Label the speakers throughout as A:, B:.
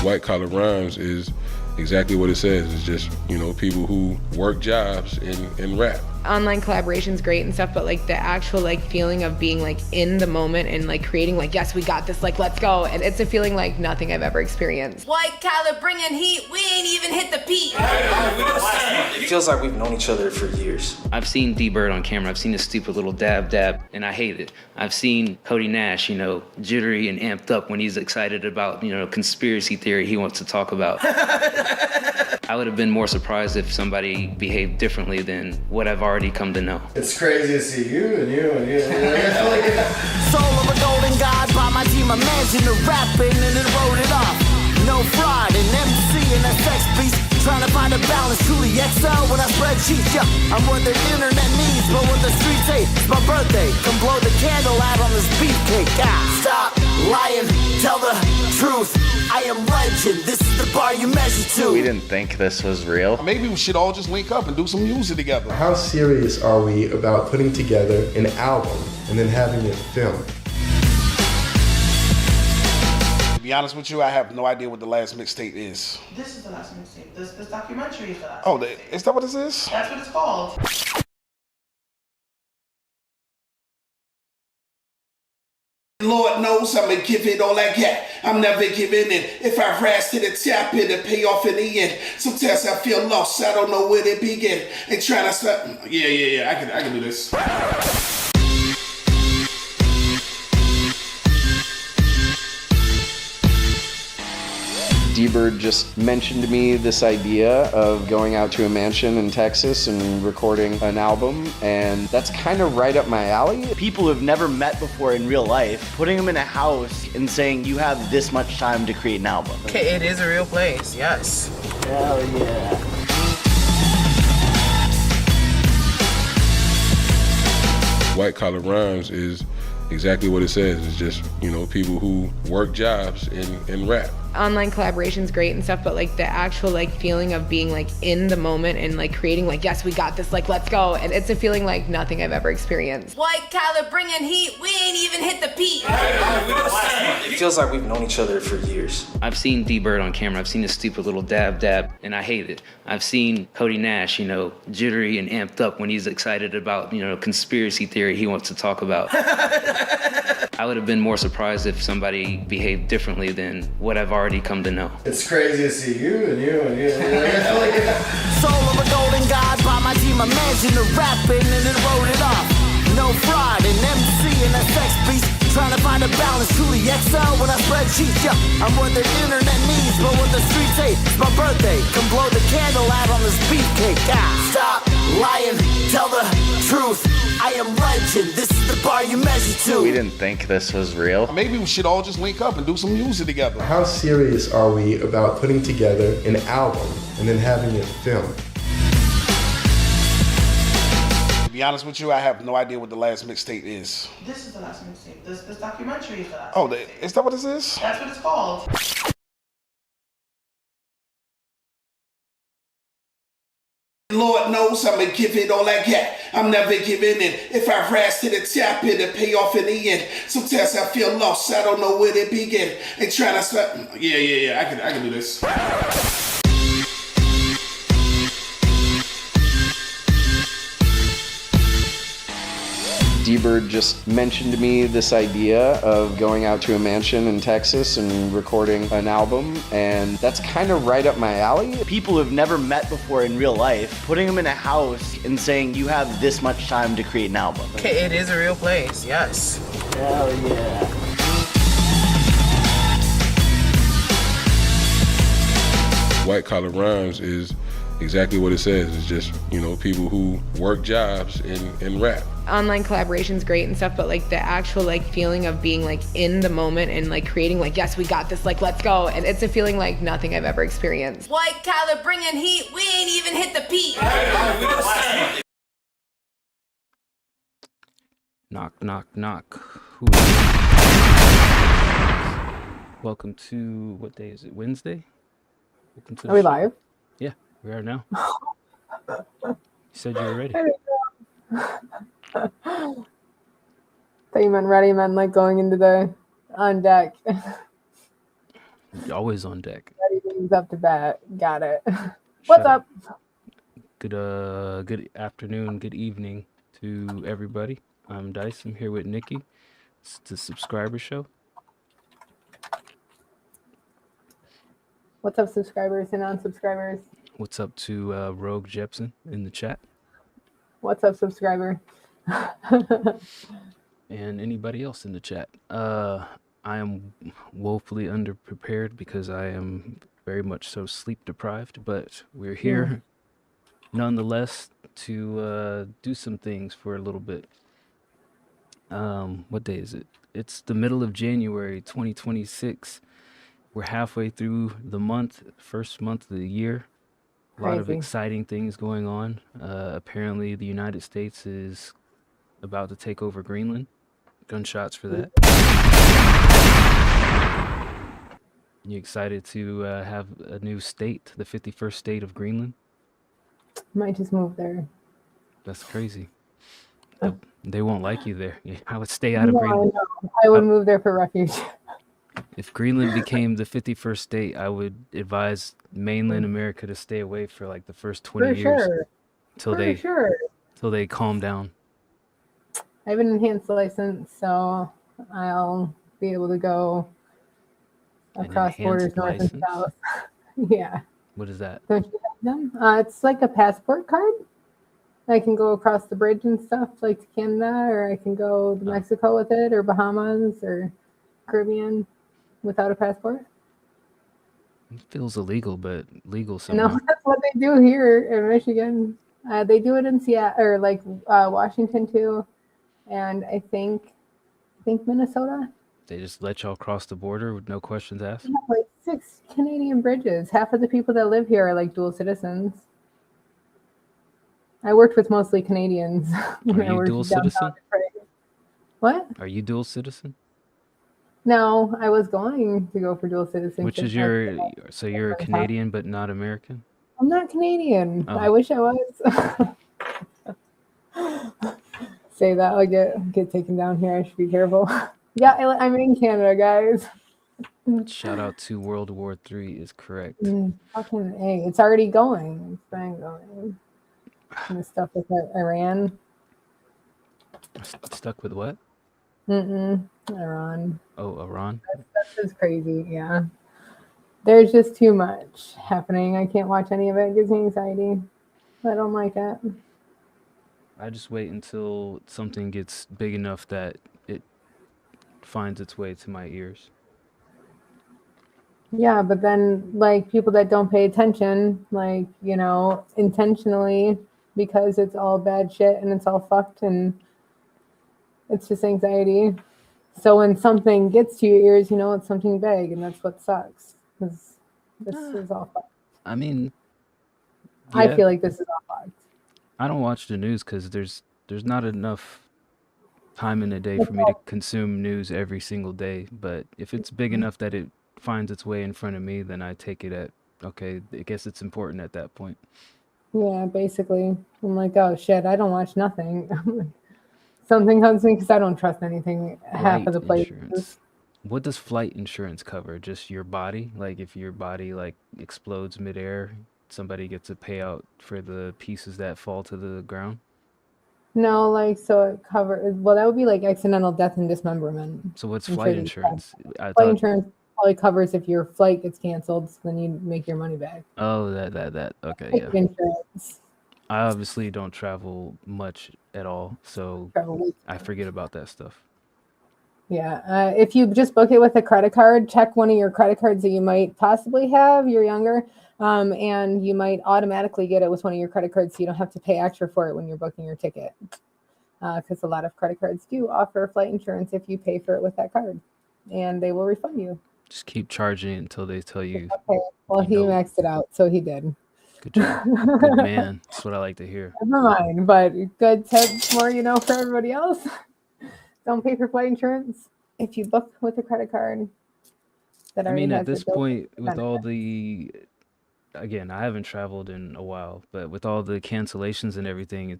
A: White Collar Rhymes is exactly what it says. It's just, people who work jobs and rap.
B: Online collaboration's great and stuff, but like the actual like feeling of being like in the moment and like creating like, yes, we got this, like let's go. And it's a feeling like nothing I've ever experienced.
C: White Collar bringing heat, we ain't even hit the peak.
D: It feels like we've known each other for years.
E: I've seen D-Bird on camera. I've seen his stupid little dab, and I hate it. I've seen Cody Nash, jittery and amped up when he's excited about, conspiracy theory he wants to talk about. I would have been more surprised if somebody behaved differently than what I've already come to know.
F: It's crazy to see you and you.
G: Soul of a golden god, by my team, a mansion to rapping and then wrote it off. No fraud, an MC and a sex beast. Trying to find a balance, truly excel when I spread cheats. Yeah, I'm what the internet needs, but what the streets hate. It's my birthday, come blow the candle out on this beefcake. Stop lying, tell the truth. I am legend, this is the bar you measure to.
H: We didn't think this was real.
I: Maybe we should all just link up and do some music together.
F: How serious are we about putting together an album and then having it filmed?
I: To be honest with you, I have no idea what the last mixtape is.
J: This is the last mixtape. This documentary is the last.
I: Oh, is that what this is?
J: That's what it's called.
K: Lord knows I'ma give it all I got. I'm never giving in. If I rise to the top, it'll pay off in the end. Sometimes I feel lost, I don't know where to begin. Ain't trying to stop. Yeah, I can do this.
H: D-Bird just mentioned to me this idea of going out to a mansion in Texas and recording an album, and that's kind of right up my alley.
L: People who've never met before in real life, putting them in a house and saying you have this much time to create an album.
J: Okay, it is a real place, yes.
L: Hell yeah.
A: White Collar Rhymes is exactly what it says. It's just, people who work jobs and rap.
B: Online collaboration's great and stuff, but like the actual like feeling of being like in the moment and like creating like, yes, we got this, like let's go. And it's a feeling like nothing I've ever experienced.
C: White Collar bringing heat, we ain't even hit the peak.
D: It feels like we've known each other for years.
E: I've seen D-Bird on camera. I've seen his stupid little dab, and I hate it. I've seen Cody Nash, jittery and amped up when he's excited about, conspiracy theory he wants to talk about. I would have been more surprised if somebody behaved differently than what I've already come to know.
F: It's crazy to see you and you.
G: Soul of a golden god, by my team, a mansion to rapping and then wrote it off. No fraud, an MC and a sex beast. Trying to find a balance, truly excel when I spread cheats. Yeah, I'm what the internet needs, but what the streets hate. It's my birthday, come blow the candle out on this beefcake. Stop lying, tell the truth. I am legend, this is the bar you measure to.
H: We didn't think this was real.
I: Maybe we should all just link up and do some music together.
F: How serious are we about putting together an album and then having it filmed?
I: To be honest with you, I have no idea what the last mixtape is.
J: This is the last mixtape. This documentary is the last.
I: Oh, is that what this is?
J: That's what it's called.
K: Lord knows I'ma give it all I got. I'm never giving in. If I rise to the top, it'll pay off in the end. Sometimes I feel lost, I don't know where to begin. Ain't trying to stop. Yeah, I can do this.
H: D-Bird just mentioned to me this idea of going out to a mansion in Texas and recording an album, and that's kind of right up my alley.
L: People who've never met before in real life, putting them in a house and saying you have this much time to create an album.
J: Okay, it is a real place, yes.
L: Hell yeah.
A: White Collar Rhymes is exactly what it says. It's just, people who work jobs and rap.
B: Online collaboration's great and stuff, but like the actual like feeling of being like in the moment and like creating like, yes, we got this, like let's go. And it's a feeling like nothing I've ever experienced.
C: White Collar bringing heat, we ain't even hit the peak.
E: Knock, knock, knock. Who? Welcome to, what day is it? Wednesday? Welcome to
M: Are we live?
E: Yeah, we are now. You said you were ready.
M: Thought you meant ready, man, like going into the on deck.
N: Always on deck.
M: Everything's up to bat. Got it. What's up?
N: Good afternoon, good evening to everybody. I'm Dice. I'm here with Nikki. It's the subscriber show.
M: What's up, subscribers and non-subscribers?
N: What's up to Rogue Jepson in the chat?
M: What's up, subscriber?
N: And anybody else in the chat. I am woefully underprepared because I am very much so sleep deprived, but we're here nonetheless to do some things for a little bit. What day is it? It's the middle of January 2026. We're halfway through the month, first month of the year. A lot of
M: Crazy.
N: exciting things going on. Apparently the United States is about to take over Greenland. Gunshots for that. You excited to have a new state, the 51st state of Greenland?
M: Might just move there.
N: That's crazy. They won't like you there. I would stay out of
M: No,
N: Greenland.
M: I would move there for refuge.
N: If Greenland became the 51st state, I would advise mainland America to stay away for like the first 20
M: For
N: years
M: sure.
N: till
M: For
N: they calm down.
M: I have an enhanced license, so I'll be able to go across borders
N: enhanced
M: north
N: license?
M: and south. Yeah.
N: What is that?
M: Don't you have them? It's like a passport card. I can go across the bridge and stuff, like to Canada, or I can go to Mexico with it, or Bahamas, or Caribbean without a passport.
N: It feels illegal, but legal somehow.
M: No, that's what they do here in Michigan. They do it in Seattle, or like Washington too, and I think Minnesota.
N: They just let y'all cross the border with no questions asked.
M: We have like 6 Canadian bridges. Half of the people that live here are like dual citizens. I worked with mostly Canadians when
N: Are
M: I
N: you
M: worked
N: dual
M: downtown
N: citizen?
M: Detroit. What?
N: Are you dual citizen?
M: No, I was going to go for dual citizenship.
N: Which is your, so you're a Canadian but not American?
M: I'm not Canadian.
N: Oh.
M: I wish I was. Say that, I'll get taken down here. I should be careful. Yeah, I'm in Canada, guys.
N: Shout out to World War III is correct.
M: Fucking A. It's already going. It's been going. And the stuff with Iran.
N: Stuck with what?
M: Iran.
N: Oh, Iran?
M: That's just crazy, yeah. There's just too much happening. I can't watch any of it. It gives me anxiety. I don't like it.
N: I just wait until something gets big enough that it finds its way to my ears.
M: Yeah, but then like people that don't pay attention, like, you know, intentionally, because it's all bad shit and it's all fucked and it's just anxiety. So when something gets to your ears, you know it's something big, and that's what sucks. Because this is all fucked.
N: I mean,
M: I
N: yeah,
M: feel like this is all fucked.
N: I don't watch the news because there's not enough time in the day for me to consume news every single day. But if it's big enough that it finds its way in front of me, then I take it at, okay, I guess it's important at that point.
M: Yeah, basically. I'm like, oh shit, I don't watch nothing. Something comes to me because I don't trust anything half of the
N: Flight
M: places.
N: insurance. What does flight insurance cover? Just your body? Like if your body like explodes midair, somebody gets a payout for the pieces that fall to the ground?
M: No, like, so it covers, well, that would be like accidental death and dismemberment.
N: So what's
M: I'm
N: flight
M: sure
N: insurance? I
M: Flight
N: thought,
M: insurance probably covers if your flight gets canceled, so then you make your money back.
N: oh, that. Okay,
M: Flight
N: yeah.
M: insurance.
N: I obviously don't travel much at all, so
M: Travel.
N: I forget about that stuff.
M: Yeah, if you just book it with a credit card, check one of your credit cards that you might possibly have. You're younger, and you might automatically get it with one of your credit cards, so you don't have to pay extra for it when you're booking your ticket. Because a lot of credit cards do offer flight insurance if you pay for it with that card, and they will refund you.
N: Just keep charging it until they tell you.
M: Okay, well, he maxed it out, so he did.
N: Good job. Good man. That's what I like to hear.
M: Never mind, but good tip, more you know for everybody else. Don't pay for flight insurance if you book with a credit card. That
N: I
M: already
N: mean, at
M: has
N: this
M: a built-in
N: point, with all
M: benefit.
N: the, again, I haven't traveled in a while, but with all the cancellations and everything,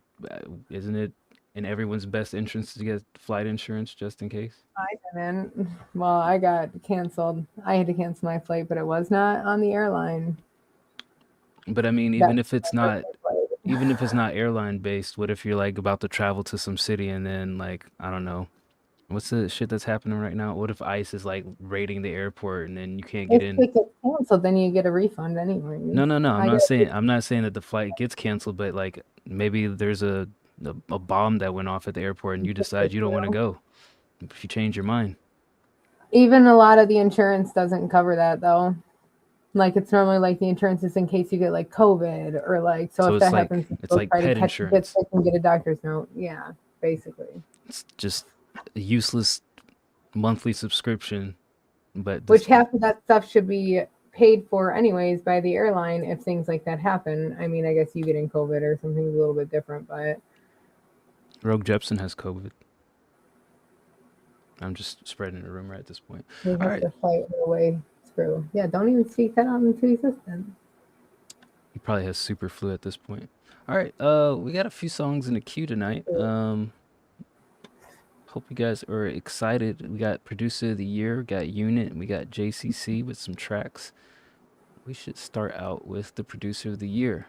N: isn't it in everyone's best interest to get flight insurance just in case?
M: I didn't. Well, I got canceled. I had to cancel my flight, but it was not on the airline.
N: But I mean, even if it's not airline based, what if you're like about to travel to some city and then like, I don't know, what's the shit that's happening right now? What if ICE is like raiding the airport and then you can't get in?
M: If it gets canceled, then you get a refund anyway.
N: No. I'm not saying that the flight gets canceled, but like maybe there's a bomb that went off at the airport and you decide you don't want to go. If you change your mind.
M: Even a lot of the insurance doesn't cover that though. Like it's normally like the insurance is in case you get like COVID or like so if
N: it's
M: that
N: like,
M: happens,
N: it's like pet insurance.
M: They can get a doctor's note. Yeah, basically.
N: It's just a useless monthly subscription, but
M: Which half of that stuff should be paid for anyways by the airline if things like that happen. I mean, I guess you getting COVID or something a little bit different, but
N: Rogue Jepsen has COVID. I'm just spreading a rumor at this point.
M: we
N: All
M: have
N: right.
M: to fight our way through. Yeah, don't even speak that out into existence.
N: He probably has super flu at this point. All right, we got a few songs in the queue tonight. Hope you guys are excited. We got Producer of the Year, we got Unit, we got JCC with some tracks. We should start out with the Producer of the Year.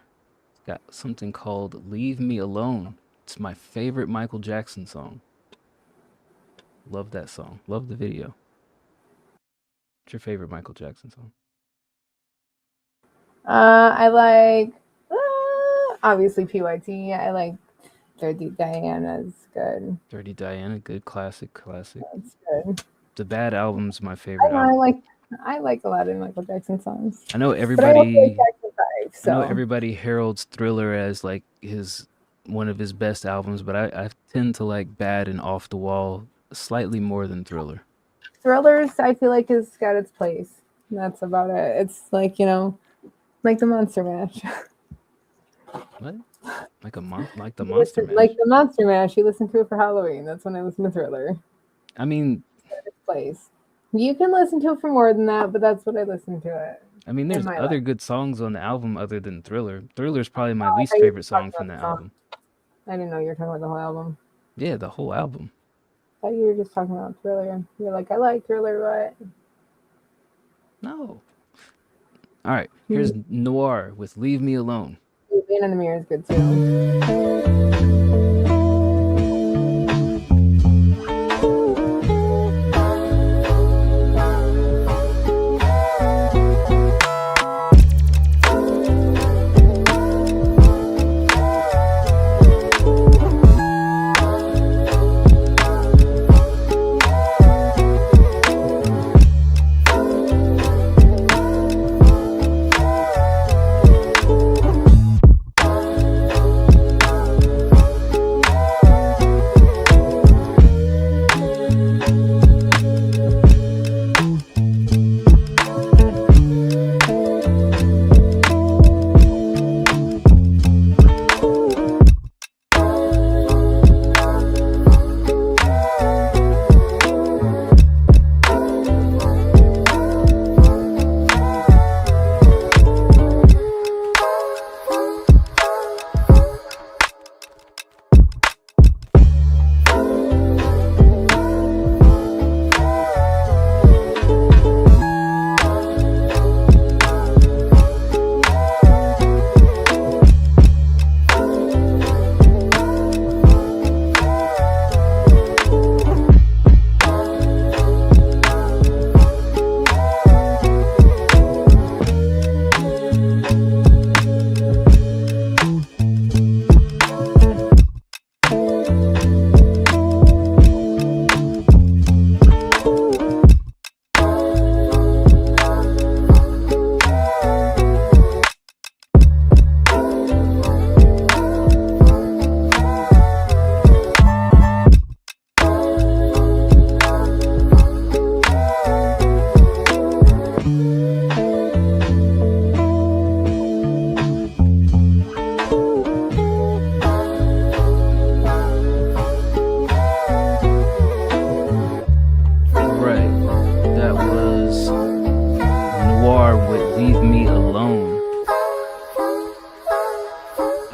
N: It's got something called Leave Me Alone. It's my favorite Michael Jackson song. Love that song. Love the video. What's your favorite Michael Jackson song?
M: I like obviously PYT. I like Dirty Diana's good.
N: Dirty Diana, good classic.
M: That's good.
N: The Bad album's my favorite
M: I
N: album.
M: like a lot of Michael Jackson songs.
N: I know
M: But I also like
N: everybody.
M: Jackson 5,
N: I
M: so
N: know everybody heralds Thriller as like one of his best albums, but I tend to like Bad and Off the Wall slightly more than Thriller.
M: Thrillers I feel like has got its place. That's about it. It's like, like the Monster Mash.
N: What? Like the Monster Mash?
M: Like the Monster Mash, you listen to it for Halloween. That's when I listen to Thriller.
N: I mean,
M: Its place. You can listen to it for more than that, but that's what I listen to it.
N: there's
M: my
N: other
M: life.
N: good songs on the album other than Thriller. Thriller's probably my least
M: thought you were
N: favorite song
M: talking
N: from the
M: about the song.
N: album.
M: I didn't know you were talking about the whole album.
N: Yeah, the whole album.
M: I thought you were just talking about Thriller. You're like, I like Thriller, but
N: No. All right, here's Noir with Leave Me Alone.
M: Man in the Mirror is good too.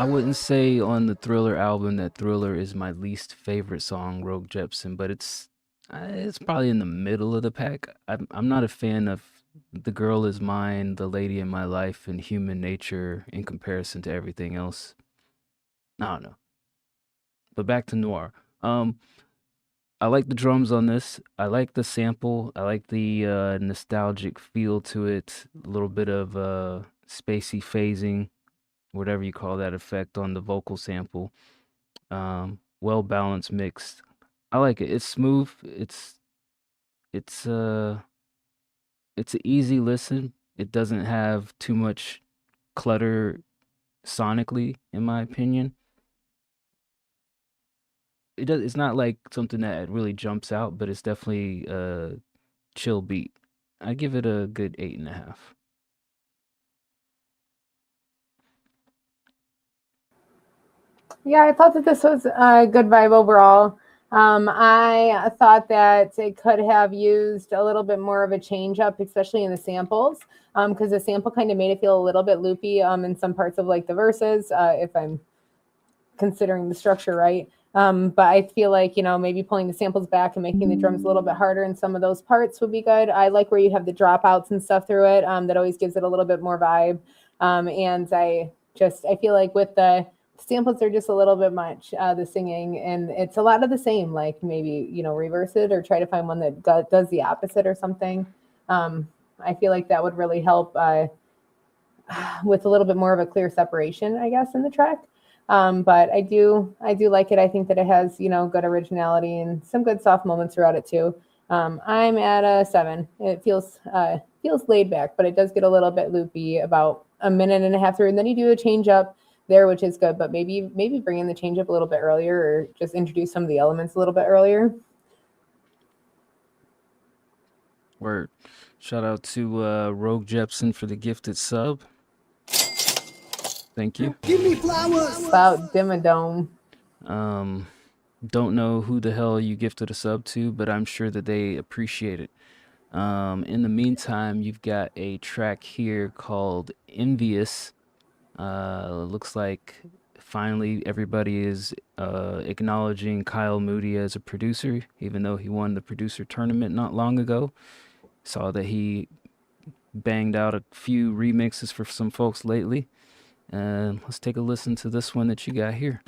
N: I wouldn't say on the Thriller album that Thriller is my least favorite song, Rogue Jepsen, but it's probably in the middle of the pack. I'm not a fan of The Girl Is Mine, The Lady in My Life, and Human Nature in comparison to everything else. I don't know. But back to Noir. I like the drums on this. I like the sample. I like the nostalgic feel to it. A little bit of spacey phasing, whatever you call that effect on the vocal sample. Well balanced, mixed. I like it. It's smooth. It's an easy listen. It doesn't have too much clutter sonically, in my opinion. It's not like something that really jumps out, but it's definitely a chill beat. I give it a good 8.5.
M: Yeah, I thought that this was a good vibe overall. I thought that it could have used a little bit more of a change up, especially in the samples, because the sample kind of made it feel a little bit loopy in some parts of like the verses, if I'm considering the structure right. But I feel like, maybe pulling the samples back and making the drums a little bit harder in some of those parts would be good. I like where you have the dropouts and stuff through it. That always gives it a little bit more vibe. And I feel like with the samples are just a little bit much, the singing, and it's a lot of the same, like maybe, reverse it or try to find one that does the opposite or something. I feel like that would really help with a little bit more of a clear separation, I guess, in the track. But I do like it. I think that it has, good originality and some good soft moments throughout it too. I'm at a 7. It feels laid back, but it does get a little bit loopy about a minute and a half through, and then you do a change up there, which is good, but maybe bring in the change up a little bit earlier, or just introduce some of the elements a little bit earlier.
N: Word. Shout out to Rogue Jepsen for the gifted sub. Thank you.
G: Give me flowers.
M: About Dimmadome.
N: Don't know who the hell you gifted a sub to, but I'm sure that they appreciate it. In the meantime, you've got a track here called Envious. Looks like finally everybody is acknowledging Kyle Moody as a producer, even though he won the producer tournament not long ago. Saw that he banged out a few remixes for some folks lately. Let's take a listen to this one that you got here.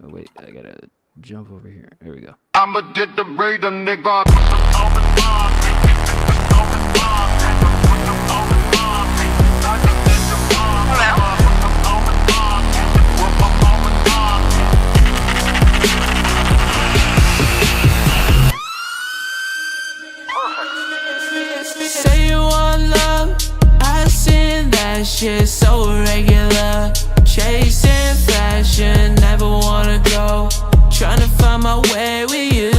N: Oh, wait, I gotta jump over here. There we go.
O: I'ma get the radar, nigga.
P: Say you want love, I seen that shit so regular. Chasing fashion, never wanna go. Trying to find my way with you.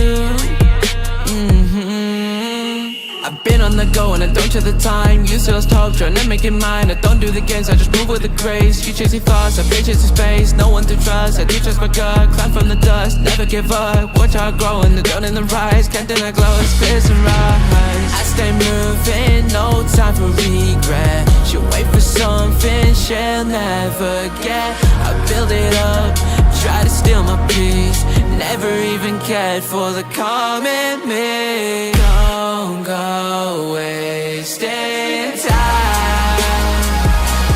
P: I've been on the go and I don't check the time. You still top, trying to make it mine. I don't do the games, I just move with the grace. You chasing thoughts, I've been chasing space. No one to trust, I do trust my gut. Climb from the dust, never give up. Watch how I grow in the dawn and the rise. Can't deny glow, it's fierce and rise. I stay moving, no time for regret. She'll wait for something she'll never get. I build it up, try to steal my peace. Never even cared for the commitment. Don't go wasting time.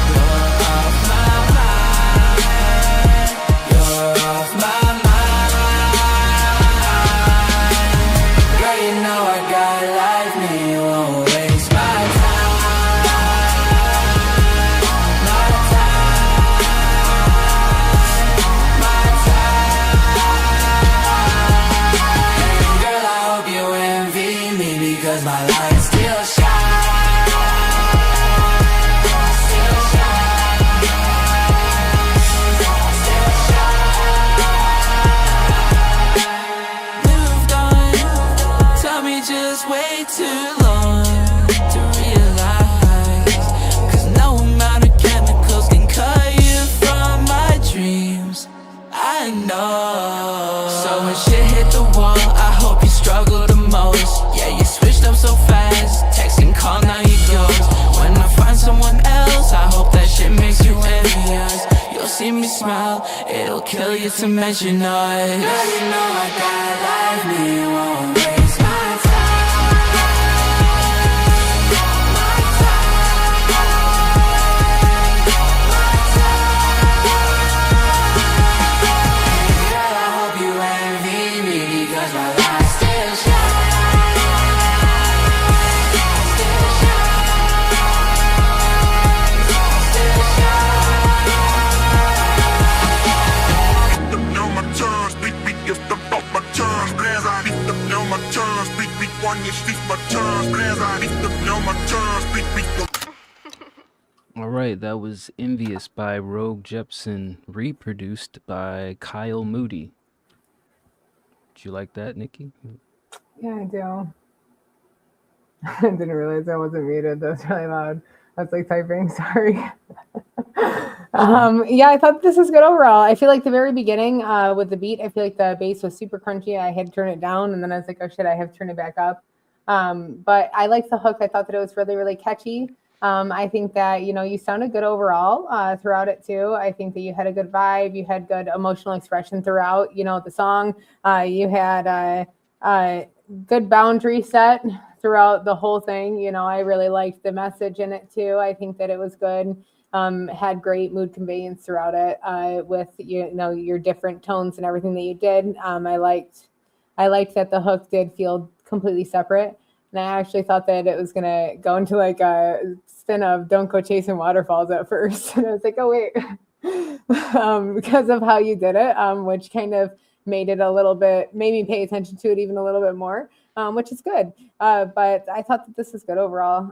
P: You're off my mind. You're off my mind. Girl, you know I got life, me won't waste my time. My time. My time. And girl, I hope you envy me because my light still shines. Still shines. Still shines. Moved on. Tell me just way too long to realize. Cause no amount of chemicals can cut you from my dreams. I know. So when shit hit the wall, I hope you struggle the most. Yeah, you switched up so fast. Texting, call, now you ghost. When I find someone else, I hope that shit makes you envious. smile, it'll kill you to mention us. Girl, you know I gotta love me, won't waste my time.
N: All right, that was Envious by Rogue Jepsen, reproduced by Kyle Moody. Did you like that, Nikki?
M: Yeah, I do. I didn't realize I wasn't muted. That was really loud. I was like typing. Sorry. Yeah, I thought this was good overall. I feel like the very beginning with the beat, I feel like the bass was super crunchy. I had to turn it down, and then I was like, oh shit, I have to turn it back up. But I liked the hook. I thought that it was really, really catchy. I think that, you know, you sounded good overall throughout it too. I think that you had a good vibe. You had good emotional expression throughout, you know, the song. You had a good boundary set throughout the whole thing. You know, I really liked the message in it too. I think that it was good. Had great mood conveyance throughout it with, you know, your different tones and everything that you did. I liked that the hook did feel completely separate. And I actually thought that it was going to go into like a spin of Don't Go Chasing Waterfalls at first. And I was like, oh, wait, because of how you did it, which kind of made me pay attention to it even a little bit more, which is good. But I thought that this was good overall.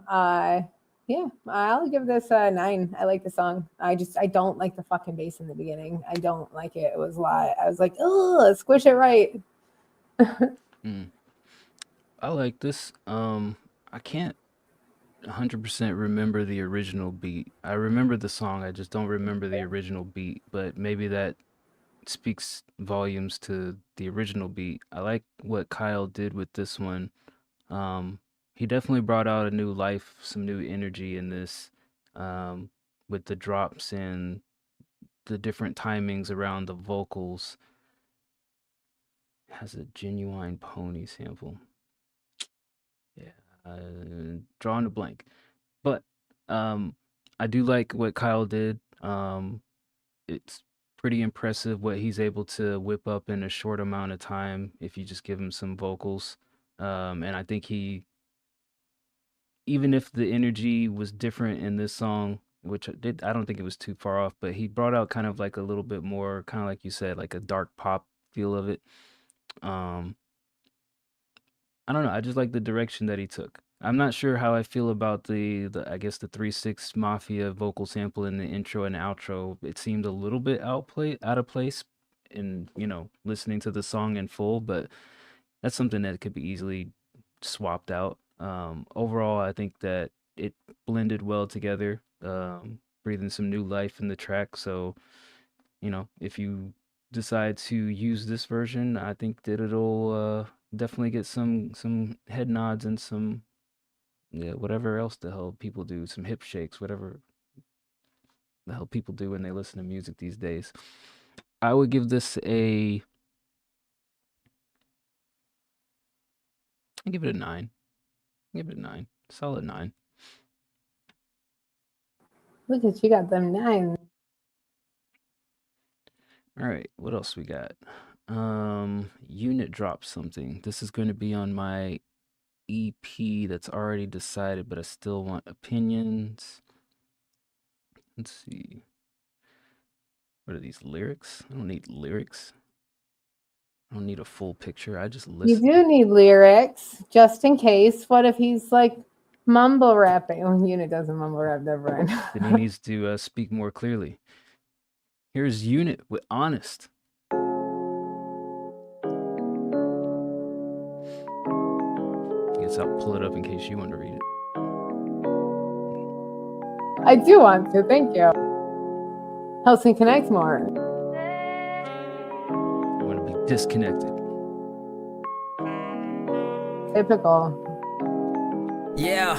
M: Yeah, I'll give this a 9. I like the song. I don't like the fucking bass in the beginning. I don't like it. It was a lot. I was like, oh, squish it right.
N: I like this. I can't 100% remember the original beat. I remember the song, I just don't remember the original beat, but maybe that speaks volumes to the original beat. I like what Kyle did with this one. He definitely brought out a new life, some new energy in this, with the drops and the different timings around the vocals. Has a Genuine Pony sample. Yeah, drawing a blank. But I do like what Kyle did. It's pretty impressive what he's able to whip up in a short amount of time if you just give him some vocals. And I think even if the energy was different in this song, which I don't think it was too far off, but he brought out kind of like a little bit more, kind of like you said, like a dark pop feel of it. I don't know. I just like the direction that he took. I'm not sure how I feel about the I guess the 3-6 Mafia vocal sample in the intro and outro. It seemed a little bit out of place in, you know, listening to the song in full, but that's something that could be easily swapped out. Overall, I think that it blended well together, breathing some new life in the track. So, you know, if you decide to use this version, I think that it'll definitely get some head nods and some whatever else the hell people do, some hip shakes, whatever the hell people do when they listen to music these days. I would give this I give it a 9. Give it a 9. Solid 9.
M: Look at you, got them 9.
N: All right, what else we got? Unit dropped something. This is going to be on my EP that's already decided, but I still want opinions. Let's see. What are these, lyrics? I don't need lyrics. I don't need a full picture. I just listen.
M: You do need lyrics, just in case. What if he's like mumble rapping? Oh, Unit doesn't mumble rap, never mind.
N: Then he needs to speak more clearly. Here's Unit with Honest. I guess I'll pull it up in case you want to read it.
M: I do want to, thank you. Helps me connect more.
N: I want to be disconnected.
M: Typical.
P: Yeah.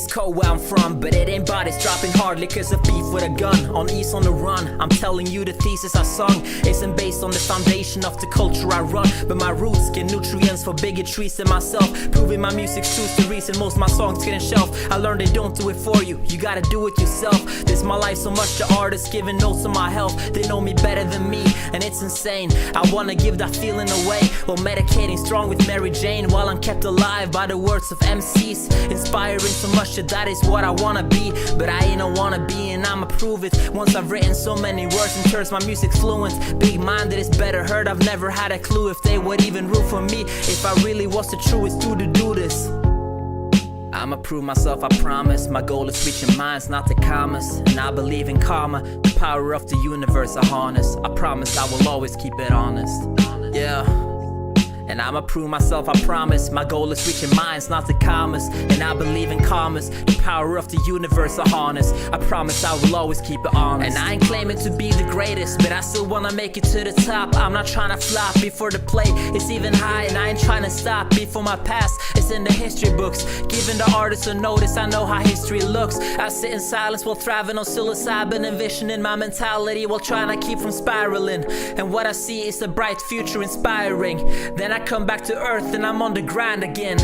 Q: It's cold where I'm from, but it ain't bodies dropping hardly cause of beef with a gun. On the east on the run, I'm telling you the thesis I sung isn't based on the foundation of the culture I run, but my roots get nutrients for bigotries in myself, proving my music's truth's the reason most my songs get shelf. I learned they don't do it for you, you gotta do it yourself. This my life so much the artists giving notes on my health. They know me better than me, and it's insane. I wanna give that feeling away while medicating strong with Mary Jane, while I'm kept alive by the words of MCs, inspiring so much that is what I wanna be. But I ain't a wanna be, and I'ma prove it once I've written so many words and turns my music fluent. Big minded is better heard, I've never had a clue if they would even root for me if I really was the truest dude to do this. I'ma prove myself, I promise. My goal is reaching minds, not the commas. And I believe in karma, the power of the universe I harness. I promise I will always keep it honest. Yeah. And I'ma prove myself, I promise. My goal is reaching minds, not the commas. And I believe in karmas, the power of the universe I harness. I promise I will always keep it honest. And I ain't claiming to be the greatest, but I still wanna make it to the top. I'm not trying to flop before the play it's even high, and I ain't trying to stop before my past it's in the history books. Giving the artists a notice, I know how history looks. I sit in silence while thriving on psilocybin, envisioning my mentality while trying to keep from spiraling. And what I see is a bright future inspiring. Then I come back to earth and I'm on the grind again.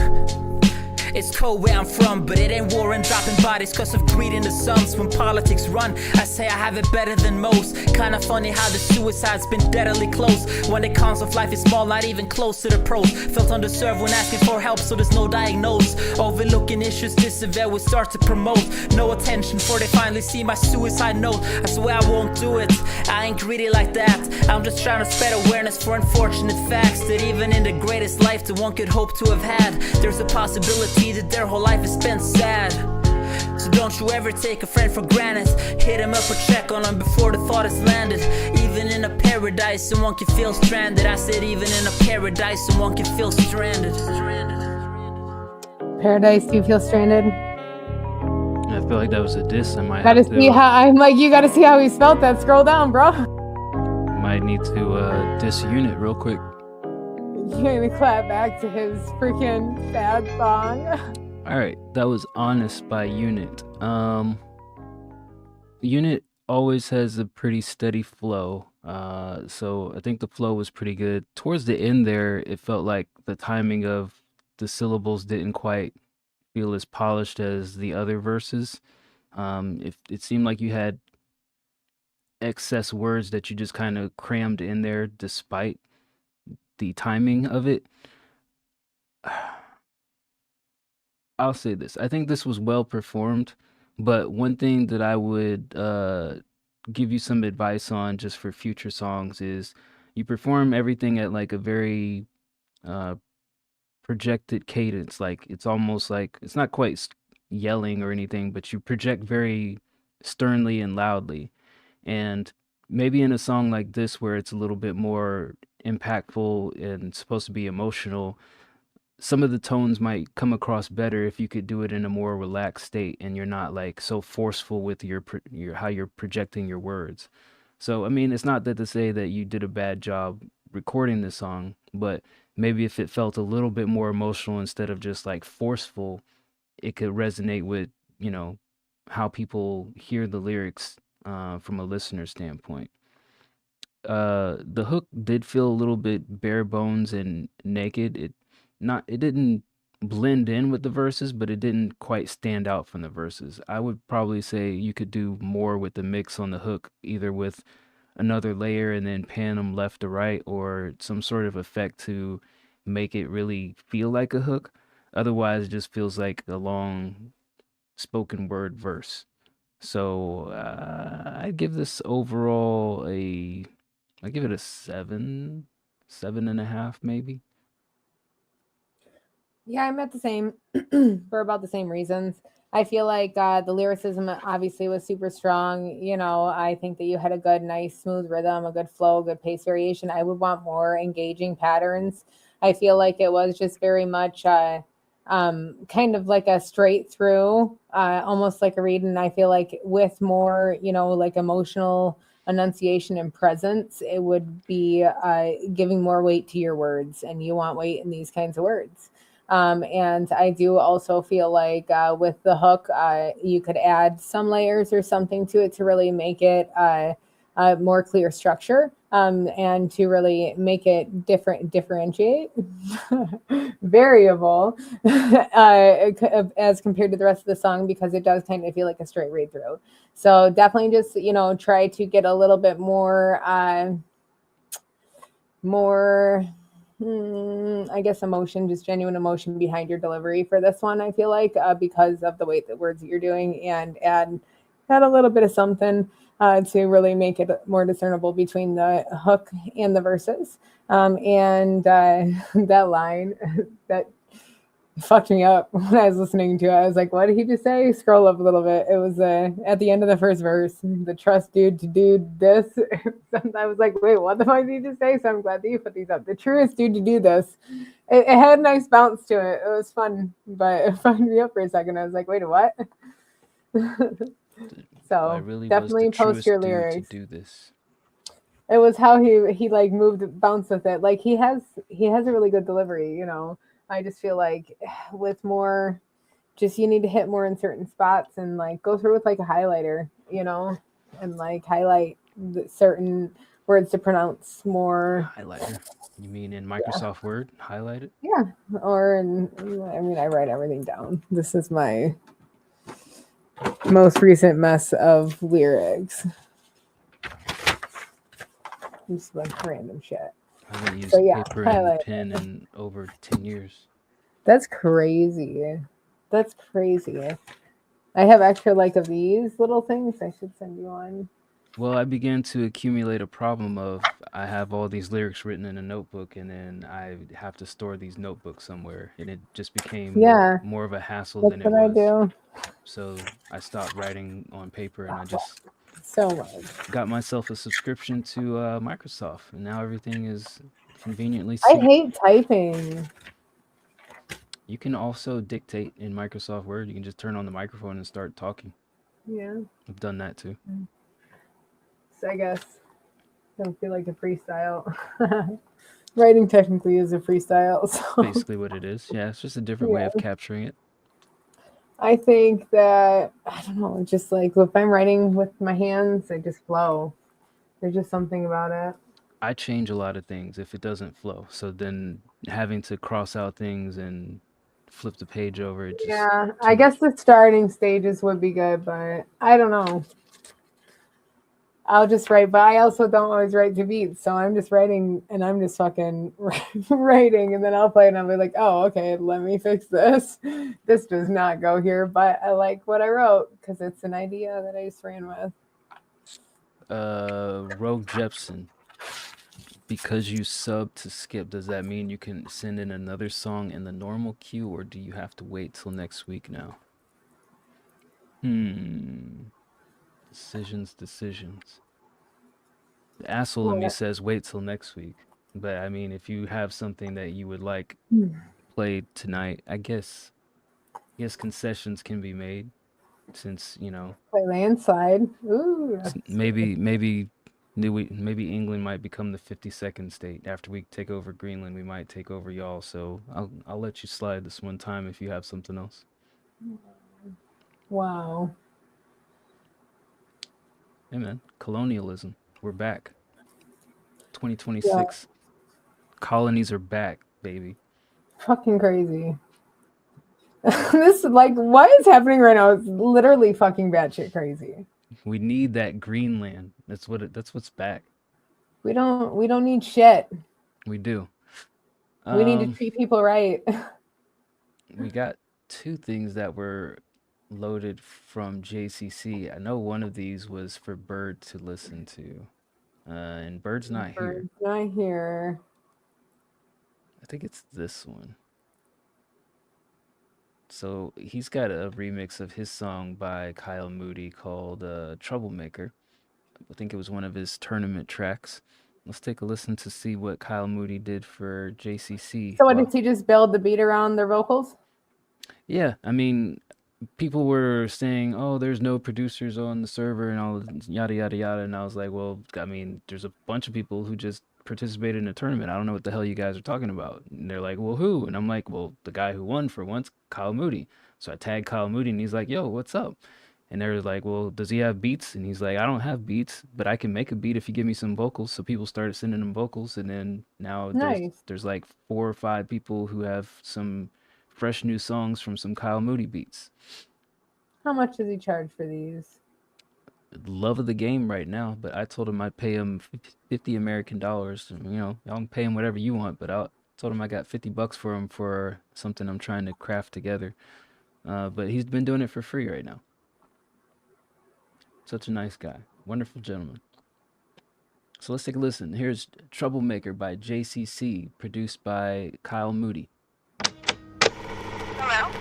Q: It's cold where I'm from, but it ain't war and dropping bodies cause of greed in the sums. When politics run, I say I have it better than most. Kinda funny how the suicide's been deadly close. When the cons of life is small, not even close to the pros. Felt underserved when asking for help, so there's no diagnose. Overlooking issues this severe will start to promote. No attention for they finally see my suicide note. I swear I won't do it, I ain't greedy like that. I'm just trying to spread awareness for unfortunate facts, that even in the greatest life that one could hope to have had, there's a possibility that their whole life is spent sad. So don't you ever take a friend for granted. Hit him up or check on him before the thought has landed. Even in a paradise someone can feel stranded. I said even in a paradise someone can feel stranded.
M: Paradise, do you feel stranded?
N: I feel like that was a diss. I might
M: Gotta
N: have
M: see
N: to,
M: how I'm like, you gotta see how he spelled that. Scroll down, bro.
N: might need to diss Unit real quick.
M: You made me clap back to his freaking sad song.
N: All right, that was Honest by Unit. Unit always has a pretty steady flow. So I think the flow was pretty good. Towards the end there, it felt like the timing of the syllables didn't quite feel as polished as the other verses. It seemed like you had excess words that you just kind of crammed in there despite the timing of it. I'll say this. I think this was well performed, but one thing that I would give you some advice on just for future songs is you perform everything at like a very projected cadence. Like it's almost like it's not quite yelling or anything, but you project very sternly and loudly. And maybe in a song like this where it's a little bit more impactful and supposed to be emotional, some of the tones might come across better if you could do it in a more relaxed state and you're not like so forceful with your how you're projecting your words. So I mean, it's not that to say that you did a bad job recording this song, but maybe if it felt a little bit more emotional instead of just like forceful, it could resonate with, you know, how people hear the lyrics from a listener standpoint. The hook did feel a little bit bare bones and naked. It didn't blend in with the verses, but it didn't quite stand out from the verses. I would probably say you could do more with the mix on the hook, either with another layer and then pan them left to right, or some sort of effect to make it really feel like a hook. Otherwise, it just feels like a long spoken word verse. So I'd give this overall I give it a 7.5 maybe.
M: Yeah, I'm at the same for about the same reasons. I feel like the lyricism obviously was super strong. You know, I think that you had a good, nice, smooth rhythm, a good flow, good pace variation. I would want more engaging patterns. I feel like it was just very much kind of like a straight through, almost like a read. And I feel like with more, you know, like emotional enunciation and presence, it would be giving more weight to your words, and you want weight in these kinds of words. And I do also feel like with the hook, you could add some layers or something to it to really make it a more clear structure, and to really make it differentiate, variable, as compared to the rest of the song, because it does kind of feel like a straight read through. So definitely just, try to get a little bit more, I guess emotion, just genuine emotion behind your delivery for this one. I feel like because of the way the words that you're doing, and add a little bit of something to really make it more discernible between the hook and the verses. And that line that fucked me up when I was listening to it. I was like, what did he just say? Scroll up a little bit. It was at the end of the first verse, the trust dude to do this. I was like, wait, what the fuck did he just say? So I'm glad that you put these up. The truest dude to do this. It had a nice bounce to it. It was fun, but it fucked me up for a second. I was like, wait, what? So
N: really
M: definitely
N: was the
M: post your
N: truest dude to
M: lyrics.
N: do this.
M: It was how he like moved, bounced with it. Like he has a really good delivery. I just feel like with more, just you need to hit more in certain spots and like go through with like a highlighter, and like highlight certain words to pronounce more.
N: Highlighter. You mean in Microsoft Word? Highlight it?
M: Yeah. Or I write everything down. This is my most recent mess of lyrics. Just like random shit.
N: I haven't used
M: So, yeah,
N: paper
M: highlight
N: and pen in over 10 years.
M: That's crazy. That's crazy. I have extra like of these little things. I should send you one.
N: Well, I began to accumulate a problem of I have all these lyrics written in a notebook, and then I have to store these notebooks somewhere, and it just became
M: Yeah.
N: more of a hassle
M: That's
N: than it
M: what I
N: was.
M: do.
N: So I stopped writing on paper, and I just
M: So much.
N: got myself a subscription to Microsoft, and now everything is conveniently
M: I
N: synced.
M: hate typing.
N: You can also dictate in Microsoft Word. You can just turn on the microphone and start talking.
M: Yeah.
N: I've done that too.
M: So I guess I don't feel like a freestyle. Writing technically is a freestyle. So
N: Basically what it is. Yeah, it's just a different way of
M: Yeah.
N: capturing it.
M: I think that, I don't know, just like if I'm writing with my hands, they just flow. There's just something about it.
N: I change a lot of things if it doesn't flow. So then having to cross out things and flip the page over, it just
M: Yeah, I guess the starting stages would be good, but I don't know. I'll just write, but I also don't always write to beats, so I'm just writing and I'm just fucking writing, and then I'll play and I'll be like, oh, okay, let me fix this. This does not go here, but I like what I wrote because it's an idea that I just ran with.
N: Rogue Jepson. Because you sub to Skip, does that mean you can send in another song in the normal queue, or do you have to wait till next week now? Decisions. The asshole in me
M: Yeah.
N: says wait till next week. But I mean, if you have something that you would like played tonight, I guess concessions can be made, since
M: Play Landslide. Ooh.
N: maybe England might become the 52nd state. After we take over Greenland, we might take over y'all. So I'll let you slide this one time if you have something else.
M: Wow.
N: Hey man, colonialism. We're back. 2026. Colonies are back, baby.
M: Fucking crazy. This, like, what is happening right now is literally fucking batshit crazy.
N: We need that Greenland. That's what's back.
M: We don't need shit.
N: We do.
M: We need to treat people right.
N: We got two things that were loaded from JCC. I know one of these was for Bird to listen to. And Bird's not here.
M: Bird's not here.
N: I think it's this one. So he's got a remix of his song by Kyle Moody called Troublemaker. I think it was one of his tournament tracks. Let's take a listen to see what Kyle Moody did for JCC.
M: So what, did he just build the beat around their vocals?
N: Yeah, I mean, people were saying, oh, there's no producers on the server and all yada, yada, yada. And I was like, well, I mean, there's a bunch of people who just participated in a tournament. I don't know what the hell you guys are talking about. And they're like, well, who? And I'm like, well, the guy who won for once, Kyle Moody. So I tagged Kyle Moody and he's like, yo, what's up? And they're like, well, does he have beats? And he's like, I don't have beats, but I can make a beat if you give me some vocals. So people started sending him vocals. And then now
M: Nice.
N: there's like 4 or 5 people who have some fresh new songs from some Kyle Moody beats.
M: How much does he charge for these?
N: Love of the game right now, but I told him I'd pay him 50 American dollars. You know, y'all can pay him whatever you want, but I told him I got $50 for him for something I'm trying to craft together. But he's been doing it for free right now. Such a nice guy. Wonderful gentleman. So let's take a listen. Here's Troublemaker by JCC, produced by Kyle Moody.
C: Hello?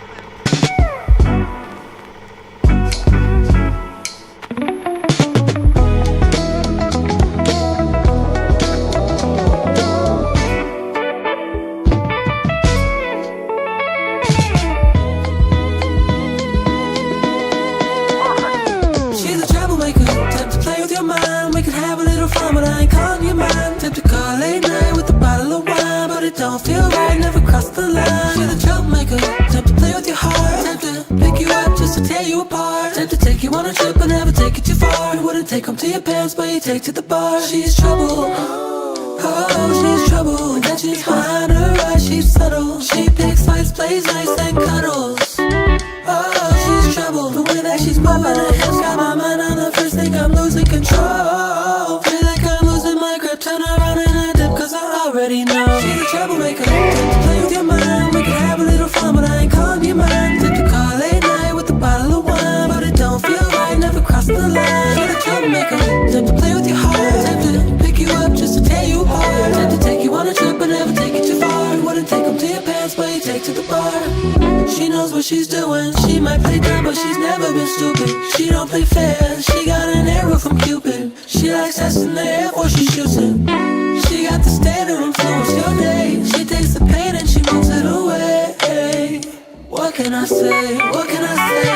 P: She's a troublemaker, time to play with your mind. We can have a little fun, but I ain't calling you mine. Time to call late night with a bottle of wine, but it don't feel right, never cross the line. She's a troublemaker, time to play with your heart. Time to pick you up just to tear you apart. Time to take you on a trip and never take it too far. You wouldn't take home to your parents, but you take to the bar. She's trouble, oh, she's trouble. Intentions behind her eyes, she's subtle. She picks fights, plays nice and cuddles. Oh, she's trouble. The way that she's moving her hips got my mind on the first thing. I'm losing control. Feel like I'm losing my grip. Turn around and I dip, cause I already know. She's a troublemaker. Time to play with your mind. We can have a little fun, but I ain't calling you mine. Time to call late night with a bottle of wine, but it don't feel right, never cross the line. She's a troublemaker. Time to play with your heart. Time to pick you up just to tear you apart. Time to take you on a trip but never take it too far. You wouldn't take them to your pants, but you take to the bar. She knows what she's doing. She might play dumb, but she's never been stupid. She don't play fair. She got an arrow from Cupid. She likes us in the air before she shoots it. She got the state to influence your day. She takes the pain and she moves it away. What can I say? What can I say?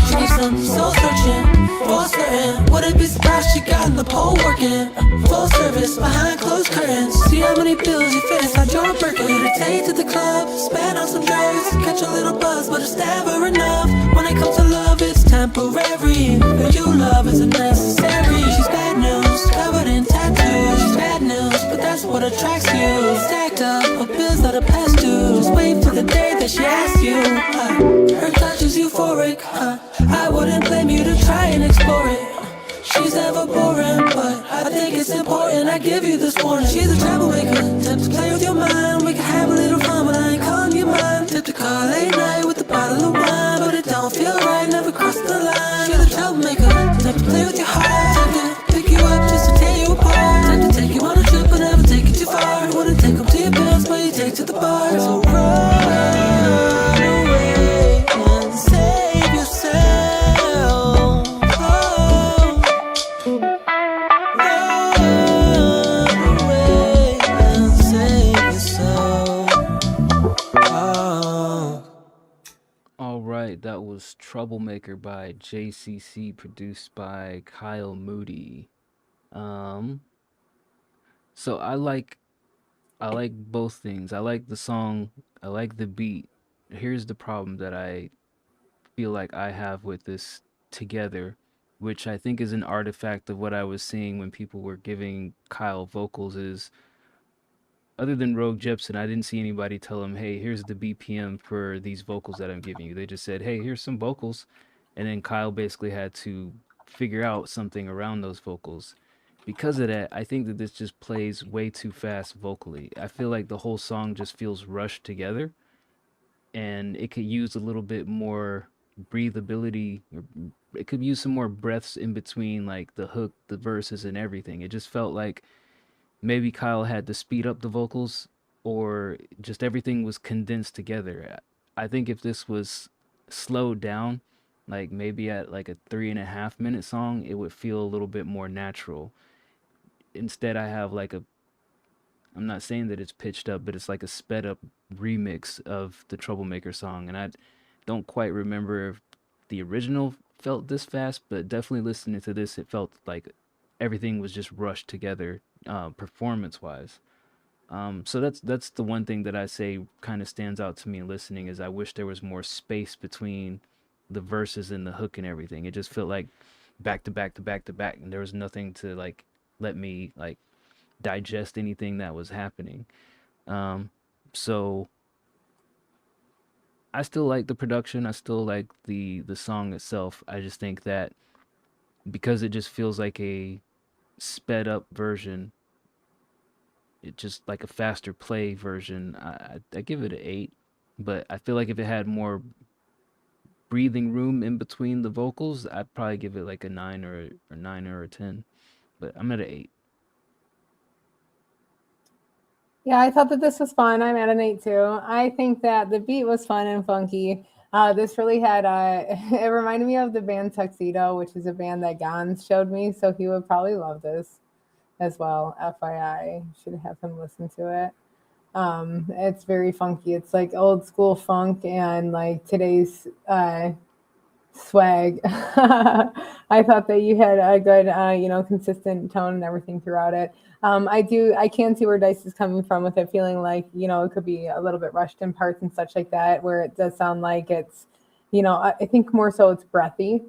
P: She needs some soul searching for certain. Would it be surprised she got in the pole working? Full service behind closed curtains. See how many pills you fit inside your Birkin. Here to take to the club, spend on some drugs, catch a little buzz, but it's never enough. When it comes to love, it's temporary. But you love isn't necessary. She's bad news, covered in tattoos. She's bad news, but that's what attracts you. Stacked up of bills that are past due. Just wait for the day that she asks you. Her touch is euphoric. I wouldn't blame you to try and explore it. She's never boring, but I think it's important I give you this warning. She's a troublemaker, time to play with your mind. We can have a little fun, but I ain't calling you mine. Time to call late night with a bottle of wine, but it don't feel right, never cross the line. She's a troublemaker, time to play with your heart. Time to pick you up just to tear you apart. Time to take you on a trip but never take it too far. You wouldn't take them to your parents, but you take to the bar. So run away and save yourself.
N: All right, that was Troublemaker by JCC, produced by Kyle Moody. So I like both things. I like the song, I like the beat. Here's the problem that I feel like I have with this together, which I think is an artifact of what I was seeing when people were giving Kyle vocals, is other than Rogue Jepson, I didn't see anybody tell him, hey, here's the BPM for these vocals that I'm giving you. They just said, hey, here's some vocals. And then Kyle basically had to figure out something around those vocals. Because of that, I think that this just plays way too fast vocally. I feel like the whole song just feels rushed together. And it could use a little bit more breathability. It could use some more breaths in between, like the hook, the verses, and everything. It just felt like maybe Kyle had to speed up the vocals, or just everything was condensed together. I think if this was slowed down, like maybe at like a 3.5 minute song, it would feel a little bit more natural. Instead, I have like I'm not saying that it's pitched up, but it's like a sped up remix of the Troublemaker song. And I don't quite remember if the original felt this fast, but definitely listening to this, it felt like everything was just rushed together performance-wise. So that's the one thing that I say kind of stands out to me in listening is I wish there was more space between the verses and the hook and everything. It just felt like back to back to back to back, and there was nothing to like let me like digest anything that was happening. So I still like the production. I still like the song itself. I just think that because it just feels like a sped up version, it just like a faster play version, I give it an 8. But I feel like if it had more breathing room in between the vocals, I'd probably give it like a 9 or a 10. But I'm at an 8.
M: Yeah, I thought that this was fun. I'm at an 8 too. I think that the beat was fun and funky. This really had it reminded me of the band Tuxedo, which is a band that Gons showed me, so he would probably love this as well. FYI, should have him listen to it. It's very funky. It's like old school funk and like today's swag. I thought that you had a good, consistent tone and everything throughout it. I can see where Dice is coming from with it feeling like, it could be a little bit rushed in parts and such like that, where it does sound like it's, I think more so it's breathy.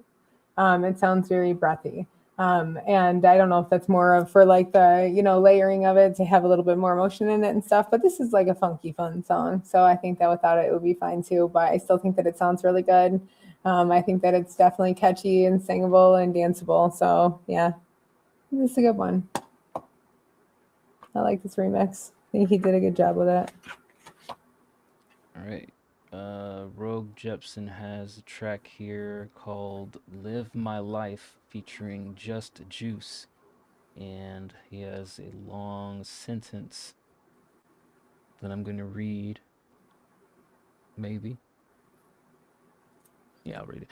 M: It sounds very breathy. And I don't know if that's more of for like the, layering of it to have a little bit more emotion in it and stuff, but this is like a funky, fun song. So I think that without it would be fine too, but I still think that it sounds really good. I think that it's definitely catchy and singable and danceable. So yeah, this is a good one. I like this remix. I think he did a good job with it.
N: All right. Rogue Jepsen has a track here called Live My Life featuring Just Juice. And he has a long sentence that I'm going to read. Maybe. Yeah, I'll read it.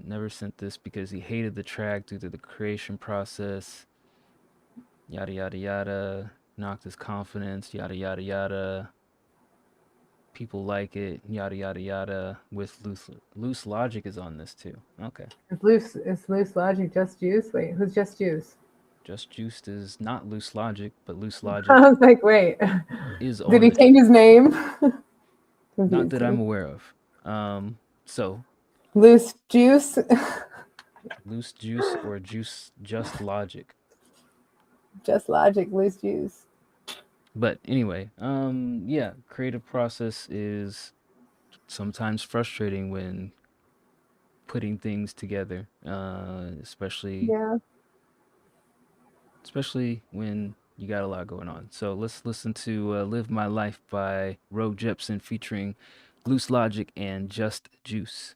N: Never sent this because he hated the track due to the creation process. Yada, yada, yada. Knocked his confidence. Yada, yada, yada. People like it. Yada, yada, yada. With Loose Logic is on this too. Okay.
M: It's Loose Logic, Just Juice? Wait, who's Just Juice?
N: Just Juiced is not Loose Logic, but Loose Logic
M: I was like, wait.
N: Is
M: Did he change his name?
N: Not that I'm aware of. So
M: Loose Juice?
N: Loose Juice or Just Logic.
M: Just Logic, Loose Juice.
N: But anyway, yeah, creative process is sometimes frustrating when putting things together, especially when you got a lot going on. So let's listen to Live My Life by Rogue Jepsen featuring Loose Logic and Just Juice.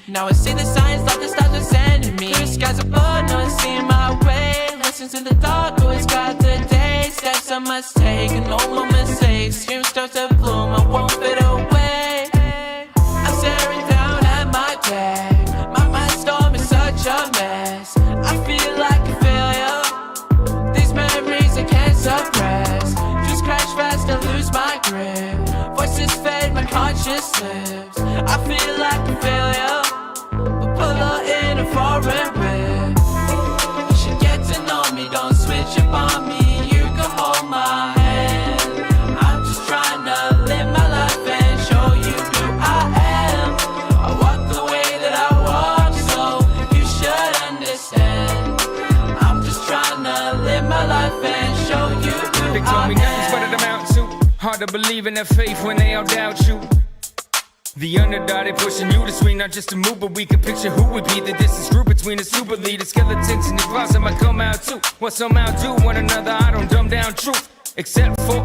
P: Now I see the signs like the stars are sending me. Blue skies above, no one seeing my way. Lessons in the dark, always got the day. Steps I must take, and no more mistakes. Dreams start to bloom, I won't fade away. I'm staring down at my day. My mind storm is such a mess. I feel like a failure. These memories I can't suppress. Just crash fast and lose my grip. Voices fade, my conscience slips. I feel like a failure. In a foreign whip. You should get to know me, don't switch up on me. You can hold my hand. I'm just trying to live my life and show you who I am. I walk the way that I walk, so you should understand. I'm just trying to live my life and show you who
R: they told me nothing's better than Mountain Soup. Hard to believe in their faith when they all doubt you. The underdog, they pushing you to swing, not just to move, but we can picture who would be the distance group between between the super lead. The skeletons in the closet might come out too. What some outdo one another, I don't dumb down truth. Except for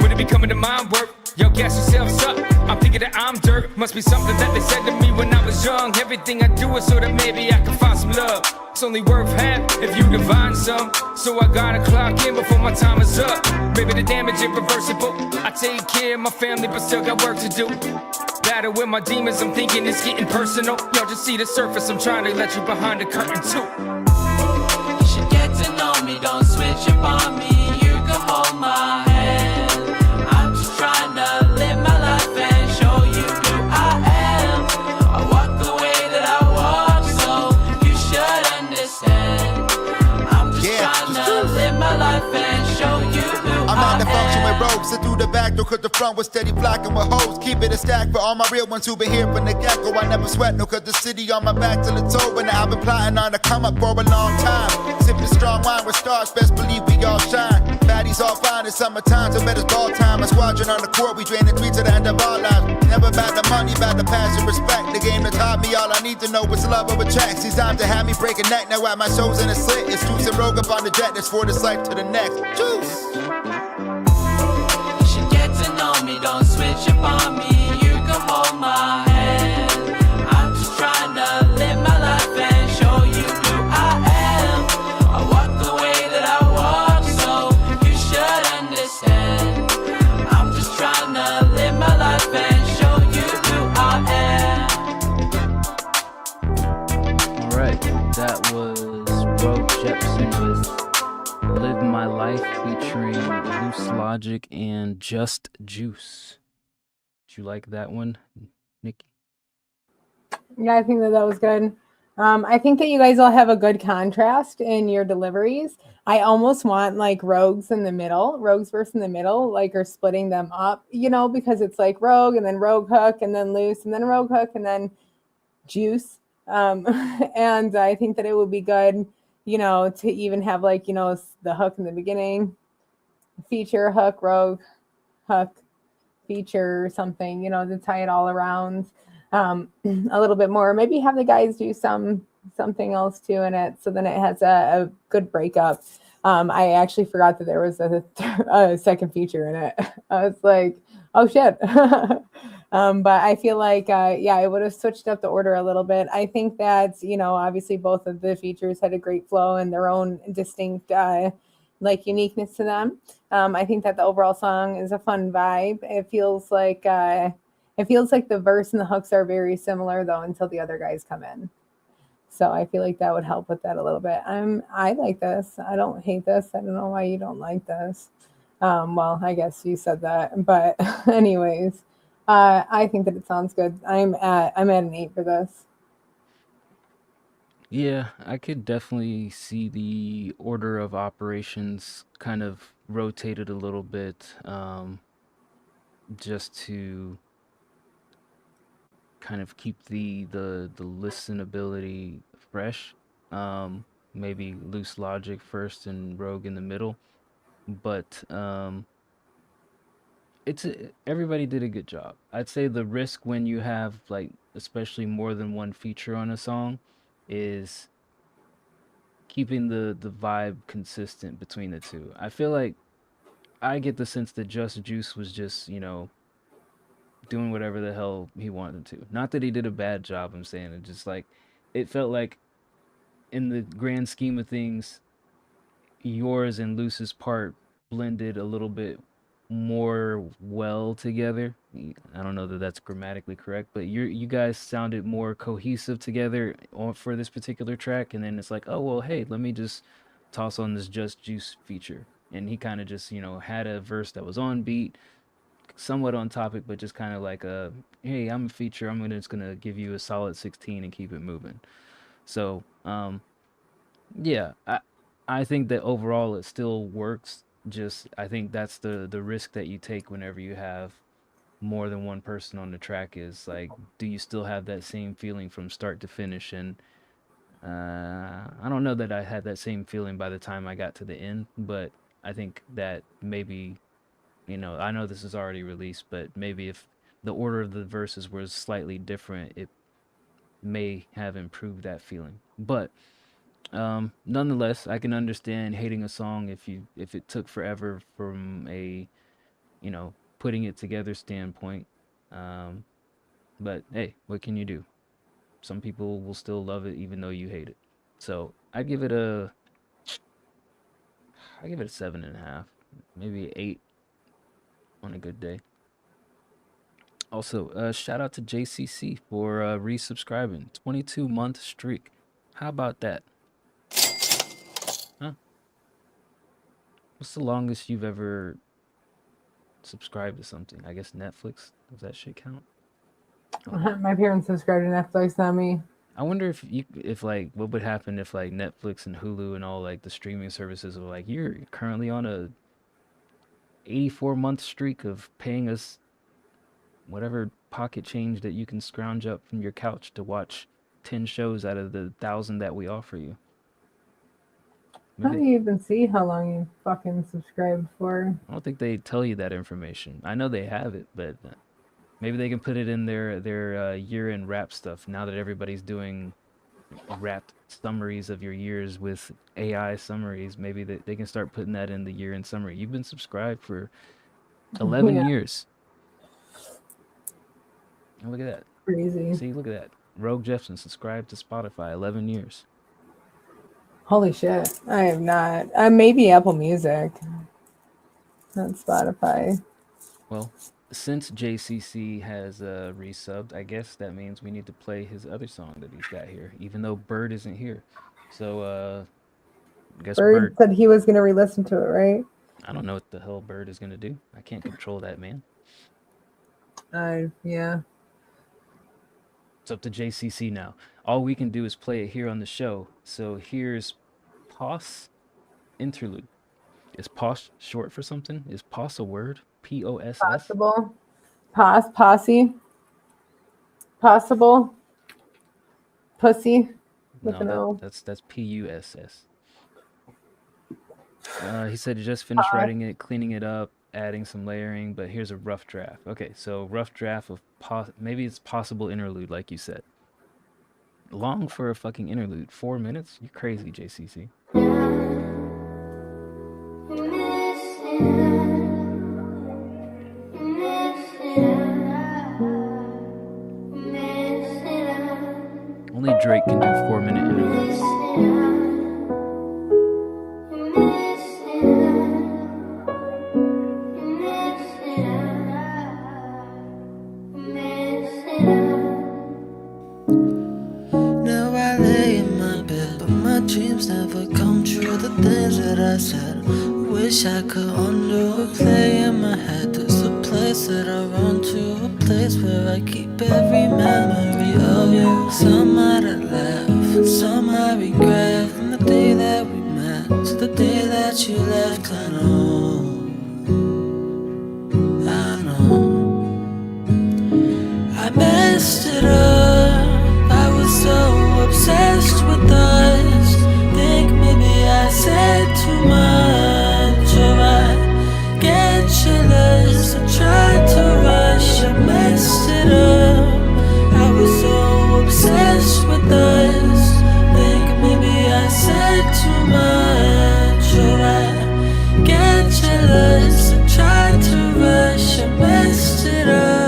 R: when it be coming to my work. Yo, gas yourselves up. I'm thinking that I'm dirt. Must be something that they said to me when I was young. Everything I do is so that maybe I can find some love. It's only worth half if you divine some. So I gotta clock in before my time is up. Maybe the damage irreversible. I take care of my family, but still got work to do. Battle with my demons, I'm thinking it's getting personal. Y'all just see the surface, I'm trying to let you behind the curtain too.
P: You should get to know me, don't switch up on me. You can hold my hand. I'm just trying to live my life and show you who I am. I walk the way that I walk, so you should understand. I'm just trying to live my life and show you who
S: I'm
P: I
S: out to function
P: am.
S: with ropes, and through the back door, cause the front was steady flocking with hoes. Keep it a stack for all my real ones who been here from the get-go. I never sweat, no, cause the city on my back till it's over. Now I've been plotting on to come up for a long time. Sipping strong wine with stars, best believe we all shine. Baddies all fine in summertime, so bet it's ball time. A squadron on the court, we drain the tweets to the end of our lives. Never about the money, about the passion, respect. The game that taught me all I need to know is love over tracks. These times to have me break a neck, now at my shows in a slit. It's Juice and Rogue up on the jet, that's for this life to the next. Juice!
P: You should get to know me, don't switch up on me. You can hold my hand. I'm just trying to live my life and show you who I am. I walk the way that I walk, so you should understand. I'm just trying to live my life and show you who I am.
N: All right, that was Rogue Jepson with Live My Life featuring Loose Logic and Just Juice. Did you like that one, Nikki?
M: Yeah, I think that was good. I think that you guys all have a good contrast in your deliveries. I almost want like Rogues in the middle, Rogues verse in the middle, like or splitting them up, you know, because it's like Rogue and then Rogue hook and then Loose and then Rogue hook and then Juice. And I think that it would be good, you know, to even have like, you know, the hook in the beginning, feature hook, Rogue hook, feature something, you know, to tie it all around a little bit more. Maybe have the guys do something else too in it, so then it has a good breakup. I actually forgot that there was a second feature in it. I was like, oh shit. But I feel like, yeah, I would have switched up the order a little bit. I think that, you know, obviously both of the features had a great flow and their own distinct, like uniqueness to them. I think that the overall song is a fun vibe. It feels like the verse and the hooks are very similar though until the other guys come in. So I feel like that would help with that a little bit. I like this. I don't hate this. I don't know why you don't like this. Well, I guess you said that, but anyways, I think that it sounds good. I'm at an 8 for this.
N: Yeah, I could definitely see the order of operations kind of rotated a little bit, just to kind of keep the listenability fresh. Maybe Loose Logic first and Rogue in the middle, but everybody did a good job. I'd say the risk when you have like especially more than one feature on a song is keeping the vibe consistent between the two. I feel like I get the sense that Just Juice was just, you know, doing whatever the hell he wanted to. Not that he did a bad job, I'm saying it just like it felt like in the grand scheme of things, yours and Loose's part blended a little bit more well together. I don't know that that's grammatically correct, but you guys sounded more cohesive together for this particular track. And then it's like, oh well, hey, let me just toss on this Just Juice feature, and he kind of just, you know, had a verse that was on beat, somewhat on topic, but just kind of like a, hey, I'm a feature, I'm just gonna give you a solid 16 and keep it moving. So yeah, I think that overall it still works. Just I think that's the risk that you take whenever you have more than one person on the track, is like, do you still have that same feeling from start to finish? And I don't know that I had that same feeling by the time I got to the end, but I think that maybe, you know, I know this is already released, but maybe if the order of the verses was slightly different, it may have improved that feeling. But nonetheless, I can understand hating a song if it took forever from a, you know, putting it together standpoint. But hey, what can you do? Some people will still love it even though you hate it. So I give it a 7.5, maybe 8 on a good day. Also, shout out to JCC for resubscribing. 22-month streak. How about that? Huh? What's the longest you've ever subscribed to something? I guess Netflix. Does that shit count?
M: My parents subscribe to Netflix, not me.
N: I wonder if like what would happen if like Netflix and Hulu and all like the streaming services were like, you're currently on a 84-month streak of paying us whatever pocket change that you can scrounge up from your couch to watch 10 shows out of the 1,000 that we offer you.
M: How do you even see how long you fucking subscribed for?
N: I don't think they tell you that information. I know they have it, but maybe they can put it in their year-end wrap stuff now that everybody's doing wrapped summaries of your years with AI summaries. Maybe they can start putting that in the year-end summary. You've been subscribed for 11 years. And look at that.
M: Crazy.
N: See, look at that. Rogue Jefferson subscribed to Spotify 11 years.
M: Holy shit. I have not. Maybe Apple Music. Not Spotify.
N: Well, since JCC has resubbed, I guess that means we need to play his other song that he's got here, even though Bird isn't here. So, I guess
M: Bird said he was going to re-listen to it, right?
N: I don't know what the hell Bird is going to do. I can't control that man.
M: Yeah.
N: It's up to JCC now. All we can do is play it here on the show. So here's POS interlude. Is POS short for something? Is POS a word? POSS?
M: Possible. Posse. Possible. Pussy. With an O.
N: That's PUSS. He said he just finished writing it, cleaning it up, adding some layering, but here's a rough draft. Okay, so rough draft of maybe it's possible interlude, like you said. Long for a fucking interlude. 4 minutes? You crazy, JCC. Only Drake can do 4-minute interludes.
P: Now I lay in my bed, but my dreams never come true. The things that I said, wish I could undo. A play in my head, there's a place that I run to, a place where I keep every memory of you. Some I laugh, and some I regret. From the day that we met to the day that you left, I know. I messed it up. I was so obsessed with us. Think maybe I said too much, or I get jealous. I tried to rush, I messed it up. I was so obsessed with us. Think maybe I said too much, or I get jealous. I tried to rush, I messed it up.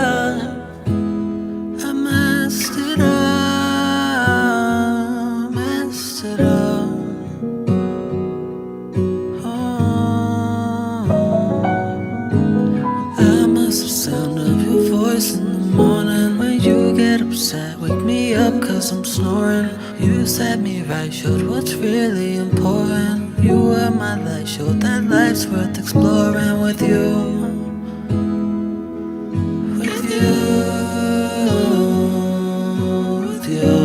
P: Wake me up cause I'm snoring. You set me right, showed what's really important. You were my light, showed that life's worth exploring with you. With you. With you.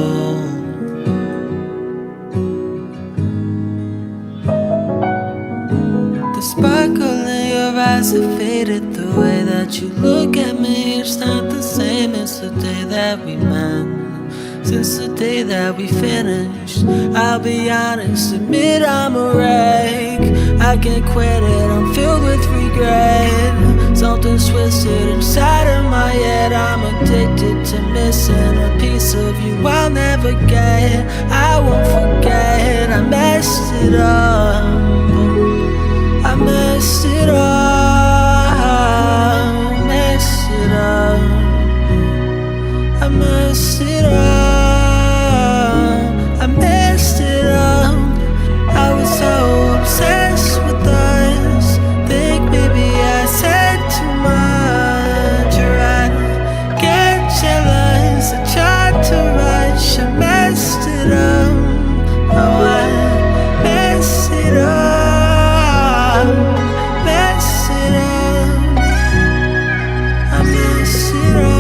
P: The sparkle in your eyes have faded. The way that you look at me, it's not the same as the day that we met. Since the day that we finished, I'll be honest, admit I'm a wreck. I can't quit it, I'm filled with regret. Something's twisted inside of my head, I'm a addicted to missing a piece of you I'll never get. I won't forget. I messed it up. I messed it up. Messed it up. I messed it up. I messed it up. I was so obsessed with us. Think maybe I said too much. Right? Get jealous. I tried to rush. I messed it up. Oh, I messed it up. Messed it up. I messed it up.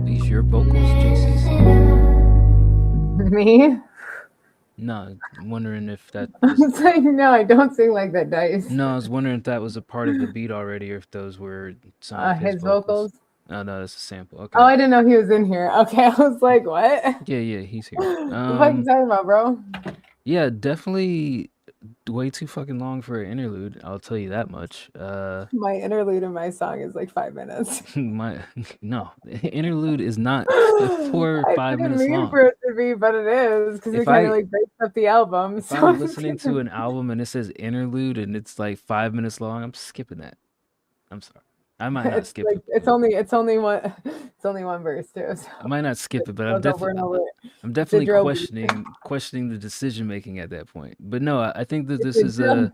N: These your vocals, JCC?
M: Me?
N: No, I'm wondering if that.
M: It's like, no, I don't sing like that, Dice.
N: No, I was wondering if that was a part of the beat already, or if those were some of
M: His vocals.
N: Oh no, that's a sample. Okay.
M: Oh, I didn't know he was in here. Okay, I was like, what?
N: Yeah, he's here.
M: What the fuck you talking about, bro?
N: Yeah, definitely way too fucking long for an interlude. I'll tell you that much.
M: My interlude in my song is like 5 minutes.
N: No, interlude is not 4 or 5
M: I didn't
N: minutes
M: mean
N: long.
M: for it to be, but it is because it
N: If
M: kind of
N: I-
M: like breaks up the album.
N: If
M: So
N: I'm
M: I'm
N: listening to an album and it says interlude and it's like 5 minutes long, I'm skipping that. I'm sorry. I might not
M: it's
N: skip
M: like
N: it.
M: it's only one verse too. So
N: I might not skip it, but
M: it
N: I'm
M: goes over and
N: definitely
M: over.
N: I'm
M: It's a
N: definitely
M: drill beat.
N: questioning the decision making at that point. But no, I think that
M: It's
N: this
M: a
N: is
M: drill
N: a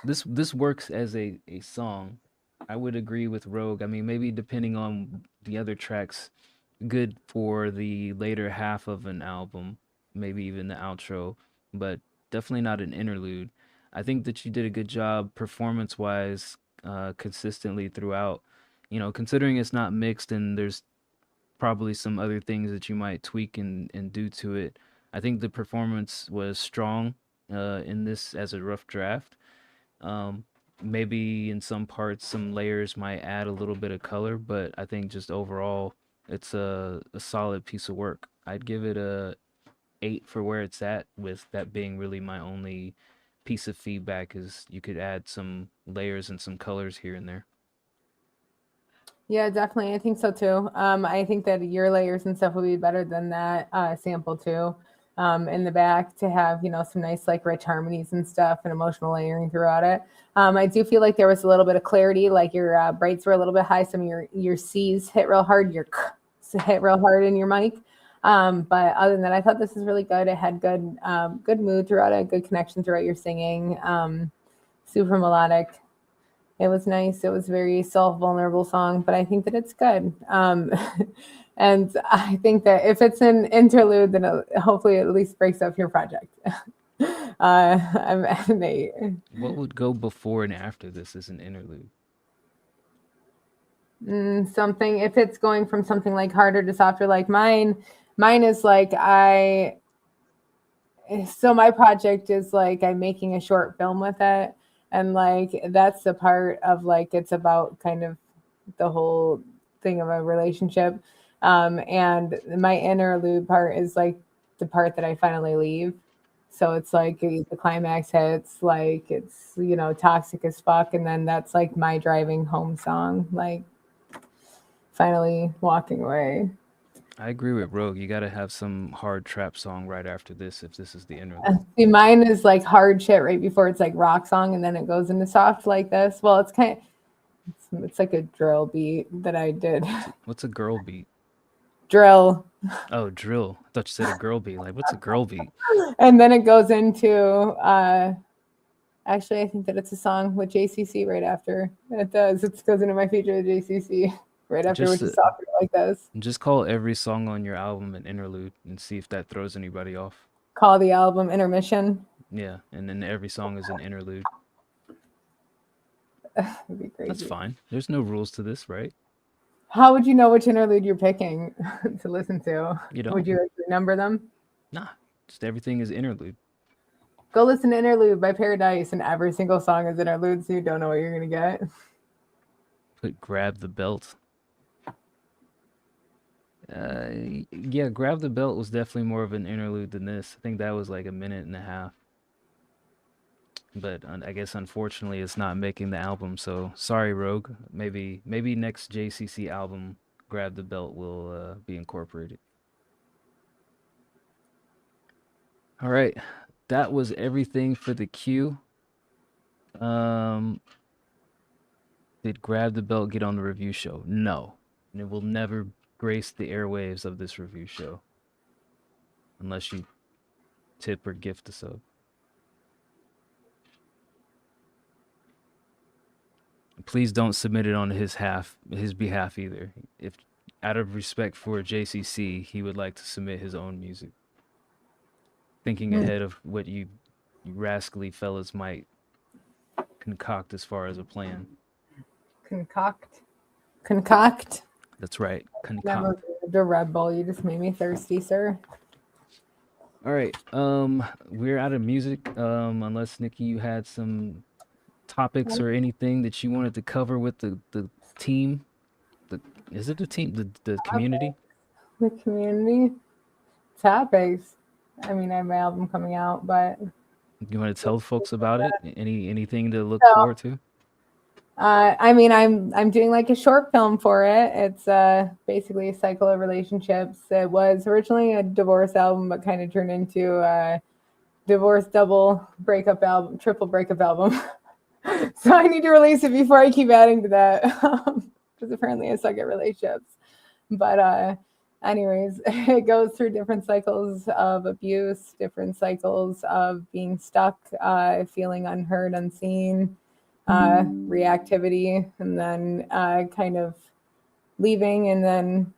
N: this works as a song. I would agree with Rogue. I mean, maybe depending on the other tracks, good for the later half of an album, maybe even the outro, but definitely not an interlude. I think that you did a good job performance-wise, consistently throughout. You know, considering it's not mixed and there's probably some other things that you might tweak and do to it. I think the performance was strong in this as a rough draft. Maybe in some parts, some layers might add a little bit of color, but I think just overall, it's a solid piece of work. I'd give it a 8 for where it's at, with that being really my only piece of feedback is you could add some layers and some colors here and there.
M: Yeah, definitely. I think so too. I think that your layers and stuff would be better than that sample too. In the back to have, some nice like rich harmonies and stuff and emotional layering throughout it. I do feel like there was a little bit of clarity, like your brights were a little bit high. Some of your C's hit real hard, your K's hit real hard in your mic. But other than that, I thought this is really good. It had good mood throughout it, good connection throughout your singing. Super melodic. It was nice. It was a very self-vulnerable song, but I think that it's good. And I think that if it's an interlude, then hopefully it at least breaks up your project. I'm at an 8.
N: What would go before and after this as an interlude?
M: Something, if it's going from something like harder to softer, like mine is like so my project is like I'm making a short film with it. And like, that's the part of like, it's about kind of the whole thing of a relationship. And my interlude part is like the part that I finally leave. So it's like the climax hits, like it's, toxic as fuck. And then that's like my driving home song, like finally walking away.
N: I agree with Rogue. You got to have some hard trap song right after this if this is the interlude.
M: See, mine is like hard shit right before it's like rock song, and then it goes into soft like this. Well, it's it's like a drill beat that I did.
N: What's a girl beat?
M: Drill.
N: Oh, drill. I thought you said a girl beat. Like, what's a girl beat?
M: And then it goes into actually I think that it's a song with JCC right after. It does. It goes into my feature with JCC right after, which is softer like this.
N: Just call every song on your album an interlude and see if that throws anybody off.
M: Call the album Intermission.
N: Yeah, and then every song is an interlude.
M: That'd be crazy.
N: That's fine. There's no rules to this, right?
M: How would you know which interlude you're picking to listen to?
N: You don't.
M: Would you like, number them?
N: Nah, just everything is interlude.
M: Go listen to Interlude by Paradise, and every single song is interlude, so you don't know what you're gonna get.
N: Put Grab the Belt. Yeah, Grab the Belt was definitely more of an interlude than this. I think that was like a minute and a half. But I guess unfortunately it's not making the album, so sorry, Rogue. Maybe next JCC album, Grab the Belt will be incorporated. All right, that was everything for the queue. Did Grab the Belt get on the review show? No, and it will never grace the airwaves of this review show unless you tip or gift a sub. Please don't submit it on his behalf either. If out of respect for JCC, he would like to submit his own music. Thinking ahead of what you rascally fellas might concoct as far as a plan.
M: Concoct.
N: That's right.
M: Never grabbed a Red Bull. You just made me thirsty, sir.
N: All right. We're out of music. Unless Nikki, you had some topics or anything that you wanted to cover with the team. Is it the team? The community?
M: The community topics. I mean, I have my album coming out, but
N: You want to tell folks about it? Anything to look
M: No.
N: forward to?
M: I mean, I'm doing like a short film for it. It's basically a cycle of relationships. It was originally a divorce album, but kind of turned into a divorce double breakup album, triple breakup album. So I need to release it before I keep adding to that, because apparently I suck at relationships. But anyways, it goes through different cycles of abuse, different cycles of being stuck, feeling unheard, unseen, reactivity, and then kind of leaving, and then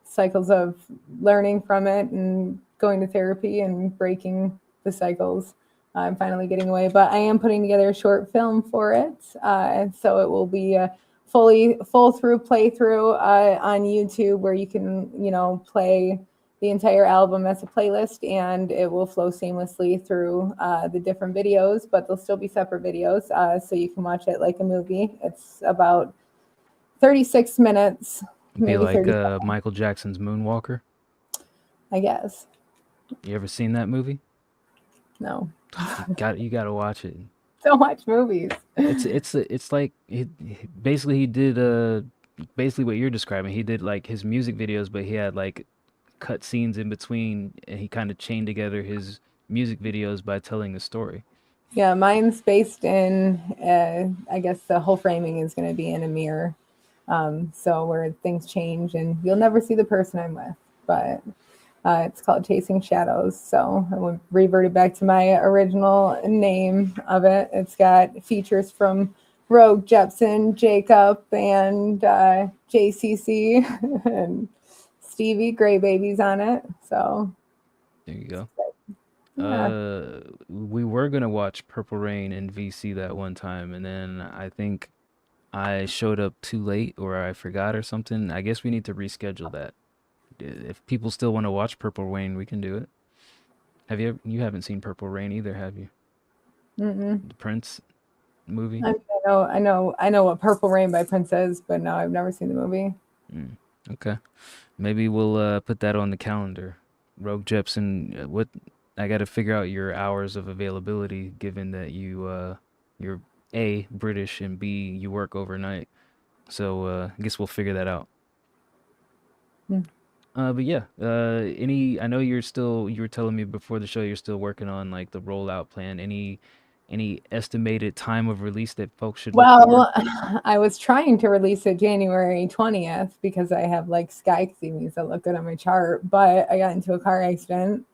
M: cycles of learning from it and going to therapy and breaking the cycles. I'm finally getting away, but I am putting together a short film for it. So it will be a full through playthrough on YouTube, where you can, play the entire album as a playlist, and it will flow seamlessly through the different videos, but they'll still be separate videos. So you can watch it like a movie. It's about 36 minutes.
N: Be like
M: 37,
N: Michael Jackson's Moonwalker.
M: I guess.
N: You ever seen that movie?
M: No.
N: You gotta watch it.
M: Don't watch movies.
N: It's like he did basically what you're describing. He did like his music videos, but he had like cut scenes in between, and he kind of chained together his music videos by telling a story.
M: Yeah, mine's based in, I guess the whole framing is going to be in a mirror. So where things change and you'll never see the person I'm with, but it's called Chasing Shadows. So I reverted back to my original name of it. It's got features from Rogue, Jepsen, Jacob, and JCC, and Stevie Gray Baby's on it. So
N: there you go.
M: Yeah.
N: We were gonna watch Purple Rain in VC that one time, and then I think I showed up too late, or I forgot or something. I guess we need to reschedule that. If people still want to watch Purple Rain, we can do it. You haven't seen Purple Rain either, have you?
M: Mm-mm.
N: The Prince movie?
M: I know what Purple Rain by Prince is, but no, I've never seen the movie.
N: Okay. Maybe we'll put that on the calendar. Rogue Jepsen, I got to figure out your hours of availability, given that you're A, British, and B, you work overnight. So I guess we'll figure that out. But yeah, I know you were telling me before the show you're still working on like the rollout plan. Any estimated time of release that folks should look
M: Well,
N: for?
M: I was trying to release it January 20th because I have like Sky Xemies that look good on my chart, but I got into a car accident.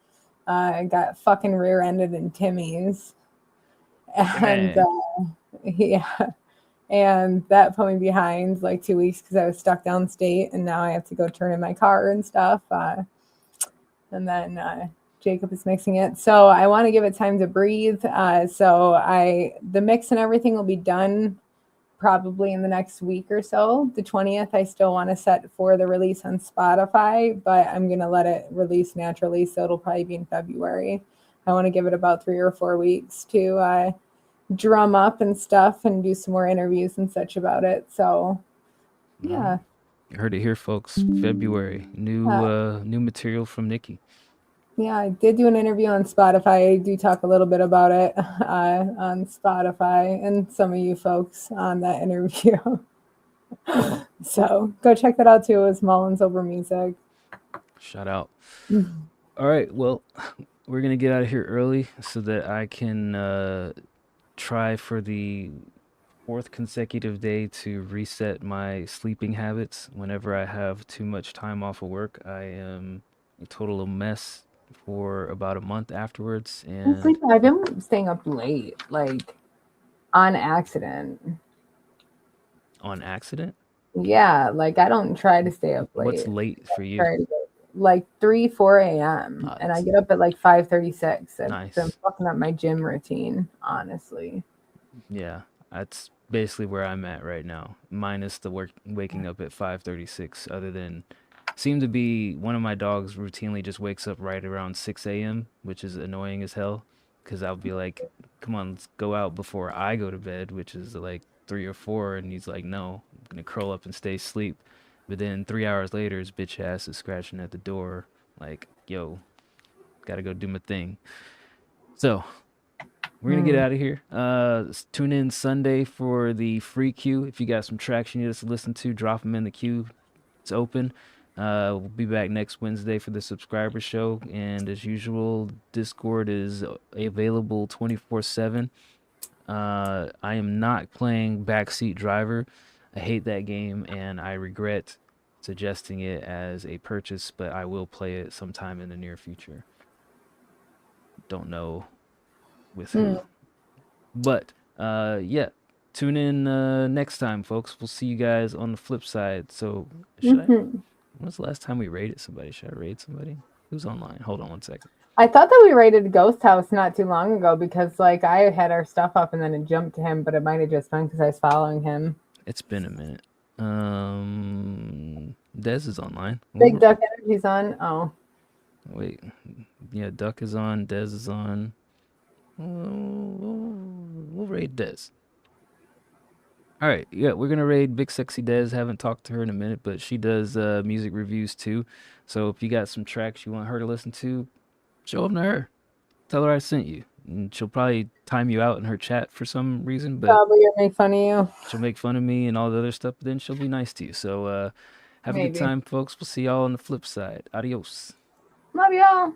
M: I got fucking rear-ended in Timmy's, and yeah, and that put me behind like 2 weeks because I was stuck downstate, and now I have to go turn in my car and stuff. And then Jacob is mixing it, so I want to give it time to breathe. So the mix and everything will be done probably in the next week or so. The 20th, I still want to set for the release on Spotify, but I'm gonna let it release naturally, so it'll probably be in February. I want to give it about 3 or 4 weeks to drum up and stuff and do some more interviews and such about it. So, yeah.
N: You heard it here, folks. February, new material from Nikki.
M: Yeah, I did do an interview on Spotify. I do talk a little bit about it on Spotify and some of you folks on that interview. So go check that out too. It's Mullins Over Music.
N: Shout out. All right, well, we're gonna get out of here early so that I can try for the 4th consecutive day to reset my sleeping habits. Whenever I have too much time off of work, I am a total mess for about a month afterwards. And
M: I've been staying up late, like on accident.
N: On accident?
M: Yeah, like I don't try to stay up late.
N: What's late for you?
M: Like 3-4 a.m. and I get up at like 5:36. And
N: Nice.
M: I'm fucking up my gym routine, honestly.
N: Yeah, that's basically where I'm at right now, minus the waking up at 5:36. Other than, seem to be one of my dogs routinely just wakes up right around 6 a.m., which is annoying as hell, because I'll be like, come on, let's go out before I go to bed, which is like 3 or 4, and he's like, no, I'm gonna curl up and stay asleep. But then 3 hours later, his bitch ass is scratching at the door, like, yo, gotta go do my thing. So we're gonna get out of here. Tune in Sunday for the free queue. If you got some tracks you need us to listen to, drop them in the queue. It's open. We'll be back next Wednesday for the subscriber show, and as usual, Discord is available 24/7. I am not playing Backseat Driver. I hate that game, and I regret suggesting it as a purchase, but I will play it sometime in the near future. Don't know with who. But yeah, tune in next time, folks. We'll see you guys on the flip side. So when's the last time we raided somebody? Should I raid somebody? Who's online? Hold on one second.
M: I thought that we raided Ghost House not too long ago because like I had our stuff up and then it jumped to him, but it might have just been because I was following him.
N: It's been a minute. Dez is online.
M: Big Duck Energy's on. Oh.
N: Wait. Yeah, Duck is on. Dez is on. We'll raid Dez. All right. Yeah, we're going to raid Big Sexy Dez. Haven't talked to her in a minute, but she does music reviews too. So if you got some tracks you want her to listen to, show them to her. Tell her I sent you. And she'll probably time you out in her chat for some reason, but
M: Probably gonna make fun of you.
N: she'll make fun of me and all the other stuff, but then she'll be nice to you. So have a good
M: Maybe.
N: time, folks. We'll see y'all on the flip side. Adios.
M: Love y'all.